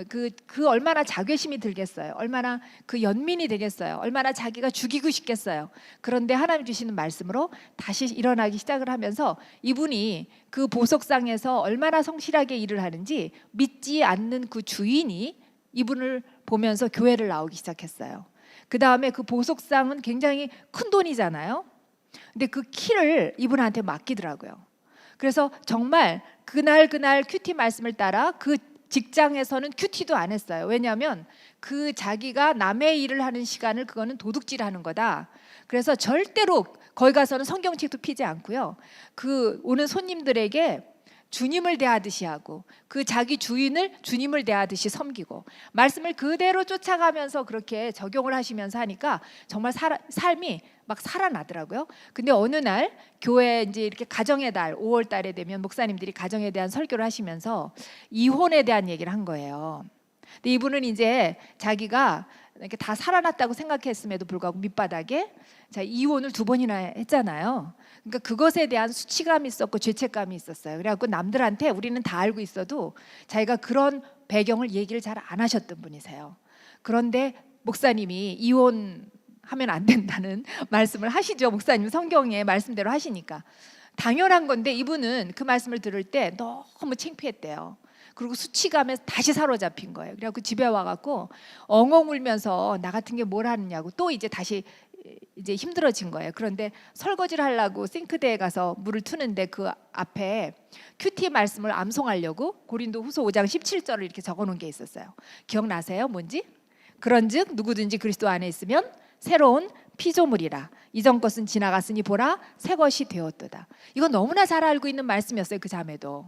그 얼마나 자괴심이 들겠어요. 얼마나 그 연민이 되겠어요. 얼마나 자기가 죽이고 싶겠어요. 그런데 하나님 주시는 말씀으로 다시 일어나기 시작을 하면서 이분이 그 보석상에서 얼마나 성실하게 일을 하는지 믿지 않는 그 주인이 이분을 보면서 교회를 나오기 시작했어요. 그 다음에 그 보석상은 굉장히 큰 돈이잖아요. 근데 그 키를 이분한테 맡기더라고요. 그래서 정말 그날 큐티 말씀을 따라 그 직장에서는 큐티도 안 했어요. 왜냐하면 그 자기가 남의 일을 하는 시간을, 그거는 도둑질하는 거다. 그래서 절대로 거기 가서는 성경책도 피지 않고요. 그 오는 손님들에게 주님을 대하듯이 하고 그 자기 주인을 주님을 대하듯이 섬기고 말씀을 그대로 쫓아가면서 그렇게 적용을 하시면서 하니까 정말 삶이 막 살아나더라고요. 근데 어느 날 교회 이제 이렇게 가정의 달 5월 달에 되면 목사님들이 가정에 대한 설교를 하시면서 이혼에 대한 얘기를 한 거예요. 근데 이분은 이제 자기가 이렇게 다 살아났다고 생각했음에도 불구하고 밑바닥에 이혼을 2번이나 했잖아요. 그러니까 그것에 대한 수치감이 있었고 죄책감이 있었어요. 그래갖고 남들한테 우리는 다 알고 있어도 자기가 그런 배경을 얘기를 잘 안 하셨던 분이세요. 그런데 목사님이 이혼하면 안 된다는 말씀을 하시죠. 목사님 성경의 말씀대로 하시니까 당연한 건데 이분은 그 말씀을 들을 때 너무 창피했대요. 그리고 수치감에 다시 사로잡힌 거예요. 그래갖고 집에 와갖고 엉엉 울면서 나 같은 게 뭘 하느냐고 또 이제 다시 이제 힘들어진 거예요. 그런데 설거지를 하려고 싱크대에 가서 물을 트는데 그 앞에 큐티 말씀을 암송하려고 고린도후서 5장 17절을 이렇게 적어놓은 게 있었어요. 기억나세요? 뭔지? 그런즉 누구든지 그리스도 안에 있으면 새로운 피조물이라. 이전 것은 지나갔으니 보라 새 것이 되었도다. 이건 너무나 잘 알고 있는 말씀이었어요. 그 자매도.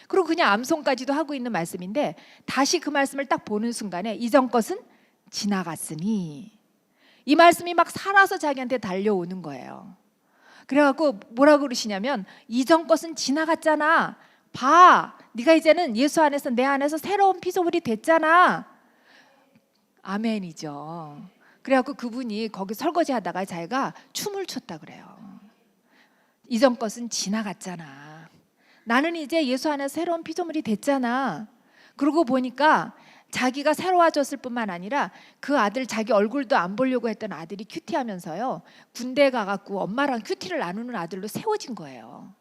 그리고 그냥 암송까지도 하고 있는 말씀인데 다시 그 말씀을 딱 보는 순간에 이전 것은 지나갔으니, 이 말씀이 막 살아서 자기한테 달려오는 거예요. 그래갖고 뭐라 그러시냐면 이전 것은 지나갔잖아. 봐, 네가 이제는 예수 안에서 내 안에서 새로운 피조물이 됐잖아. 아멘이죠. 그래갖고 그분이 거기 설거지 하다가 자기가 춤을 췄다 그래요. 이전 것은 지나갔잖아. 나는 이제 예수 안에서 새로운 피조물이 됐잖아. 그러고 보니까 자기가 새로워졌을 뿐만 아니라 그 아들, 자기 얼굴도 안 보려고 했던 아들이 큐티하면서요 군대 가갖고 엄마랑 큐티를 나누는 아들로 세워진 거예요.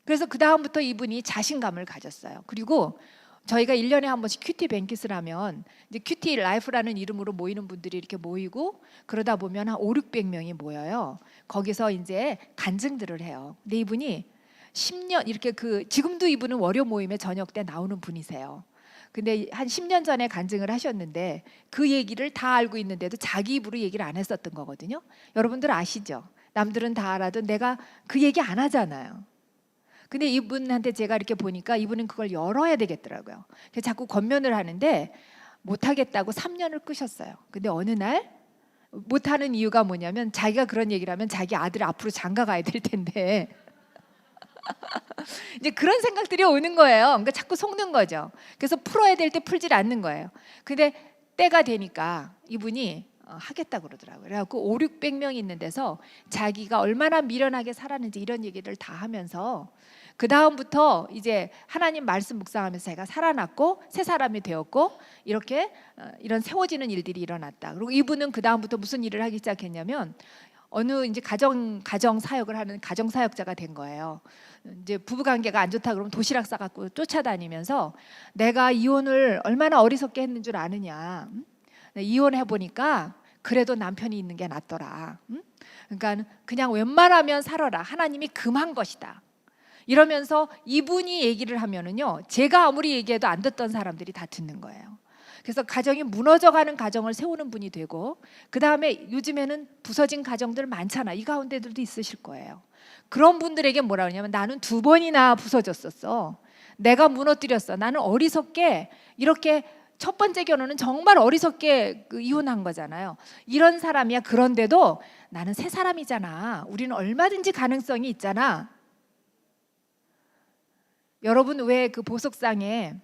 그래서 그 다음부터 이분이 자신감을 가졌어요. 그리고 저희가 1년에 한 번씩 큐티 뱅킷을 하면 이제 큐티 라이프라는 이름으로 모이는 분들이 이렇게 모이고 그러다 보면 한 500~600명이 모여요. 거기서 이제 간증들을 해요. 근데 이분이 10년 이렇게 지금도 이분은 월요 모임에 저녁 때 나오는 분이세요. 근데 한 10년 전에 간증을 하셨는데 그 얘기를 다 알고 있는데도 자기 입으로 얘기를 안 했었던 거거든요. 여러분들 아시죠? 남들은 다 알아도 내가 그 얘기 안 하잖아요. 근데 이분한테 제가 이렇게 보니까 이분은 그걸 열어야 되겠더라고요. 그래서 자꾸 권면을 하는데 못하겠다고 3년을 끄셨어요. 근데 어느 날 못하는 이유가 뭐냐면 자기가 그런 얘기를 하면 자기 아들 앞으로 장가 가야 될 텐데 이제 그런 생각들이 오는 거예요. 그러니까 자꾸 속는 거죠. 그래서 풀어야 될 때 풀질 않는 거예요. 근데 때가 되니까 이분이 하겠다 그러더라고요. 그래갖고 500~600명이 있는 데서 자기가 얼마나 미련하게 살았는지 이런 얘기를 다 하면서 그 다음부터 이제 하나님 말씀 묵상하면서 자기가 살아났고 새 사람이 되었고 이렇게 이런 세워지는 일들이 일어났다. 그리고 이분은 그 다음부터 무슨 일을 하기 시작했냐면 어느 이제 가정 사역을 하는 가정 사역자가 된 거예요. 이제 부부 관계가 안 좋다 그러면 도시락 싸갖고 쫓아다니면서 내가 이혼을 얼마나 어리석게 했는 줄 아느냐. 이혼해 보니까 그래도 남편이 있는 게 낫더라. 그러니까 그냥 웬만하면 살아라. 하나님이 금한 것이다. 이러면서 이분이 얘기를 하면은요, 제가 아무리 얘기해도 안 듣던 사람들이 다 듣는 거예요. 그래서 가정이 무너져가는 가정을 세우는 분이 되고, 그 다음에 요즘에는 부서진 가정들 많잖아. 이 가운데들도 있으실 거예요. 그런 분들에게 뭐라 그러냐면, 나는 2번이나 부서졌었어. 내가 무너뜨렸어. 나는 어리석게 이렇게 첫 번째 결혼은 정말 어리석게 이혼한 거잖아요. 이런 사람이야. 그런데도 나는 새 사람이잖아. 우리는 얼마든지 가능성이 있잖아. 여러분 왜 그 보석상에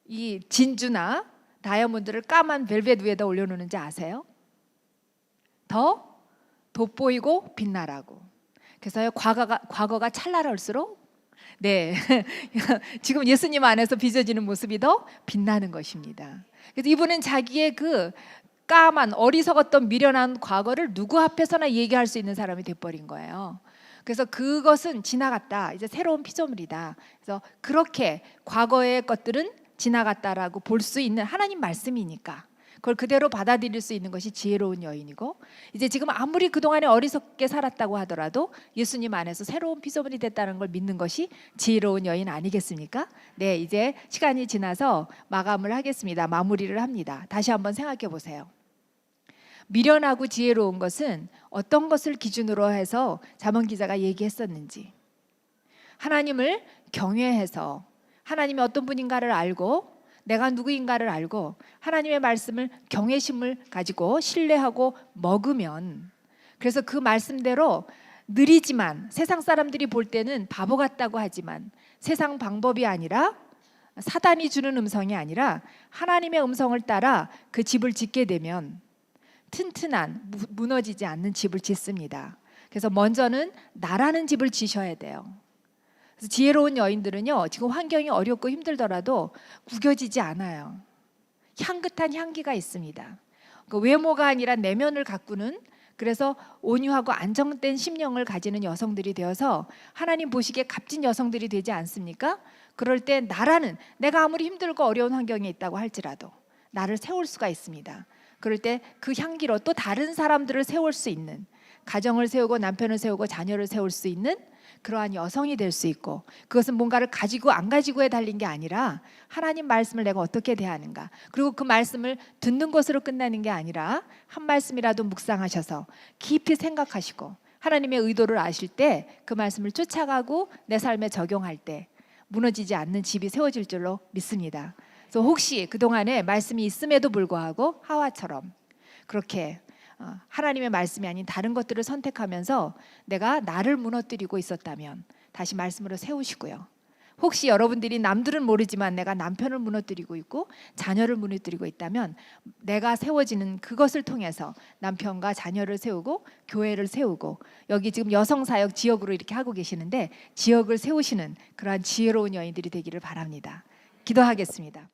이 진주나 다이아몬드를 까만 벨벳 위에다 올려놓는지 아세요? 더 돋보이고 빛나라고. 그래서 과거가 찰나랄수록 네 지금 예수님 안에서 빚어지는 모습이 더 빛나는 것입니다. 그래서 이분은 자기의 그 까만 어리석었던 미련한 과거를 누구 앞에서나 얘기할 수 있는 사람이 돼버린 거예요. 그래서 그것은 지나갔다. 이제 새로운 피조물이다. 그래서 그렇게 과거의 것들은 지나갔다라고 볼 수 있는 하나님 말씀이니까 그걸 그대로 받아들일 수 있는 것이 지혜로운 여인이고, 이제 지금 아무리 그동안에 어리석게 살았다고 하더라도 예수님 안에서 새로운 피조물이 됐다는 걸 믿는 것이 지혜로운 여인 아니겠습니까? 네, 이제 시간이 지나서 마감을 하겠습니다. 마무리를 합니다. 다시 한번 생각해 보세요. 미련하고 지혜로운 것은 어떤 것을 기준으로 해서 잠언 기자가 얘기했었는지, 하나님을 경외해서 하나님이 어떤 분인가를 알고 내가 누구인가를 알고 하나님의 말씀을 경외심을 가지고 신뢰하고 먹으면, 그래서 그 말씀대로 느리지만 세상 사람들이 볼 때는 바보 같다고 하지만 세상 방법이 아니라 사단이 주는 음성이 아니라 하나님의 음성을 따라 그 집을 짓게 되면 튼튼한 무너지지 않는 집을 짓습니다. 그래서 먼저는 나라는 집을 지셔야 돼요. 그래서 지혜로운 여인들은요, 지금 환경이 어렵고 힘들더라도 구겨지지 않아요. 향긋한 향기가 있습니다. 그 외모가 아니라 내면을 가꾸는, 그래서 온유하고 안정된 심령을 가지는 여성들이 되어서 하나님 보시기에 값진 여성들이 되지 않습니까? 그럴 때 나라는, 내가 아무리 힘들고 어려운 환경에 있다고 할지라도 나를 세울 수가 있습니다. 그럴 때 그 향기로 또 다른 사람들을 세울 수 있는, 가정을 세우고 남편을 세우고 자녀를 세울 수 있는 그러한 여성이 될 수 있고, 그것은 뭔가를 가지고 안 가지고에 달린 게 아니라 하나님 말씀을 내가 어떻게 대하는가, 그리고 그 말씀을 듣는 것으로 끝나는 게 아니라 한 말씀이라도 묵상하셔서 깊이 생각하시고 하나님의 의도를 아실 때 그 말씀을 쫓아가고 내 삶에 적용할 때 무너지지 않는 집이 세워질 줄로 믿습니다. 그래서 혹시 그동안에 말씀이 있음에도 불구하고 하와처럼 그렇게 하나님의 말씀이 아닌 다른 것들을 선택하면서 내가 나를 무너뜨리고 있었다면 다시 말씀으로 세우시고요. 혹시 여러분들이 남들은 모르지만 내가 남편을 무너뜨리고 있고 자녀를 무너뜨리고 있다면 내가 세워지는 그것을 통해서 남편과 자녀를 세우고 교회를 세우고, 여기 지금 여성사역 지역으로 이렇게 하고 계시는데 지역을 세우시는 그러한 지혜로운 여인들이 되기를 바랍니다. 기도하겠습니다.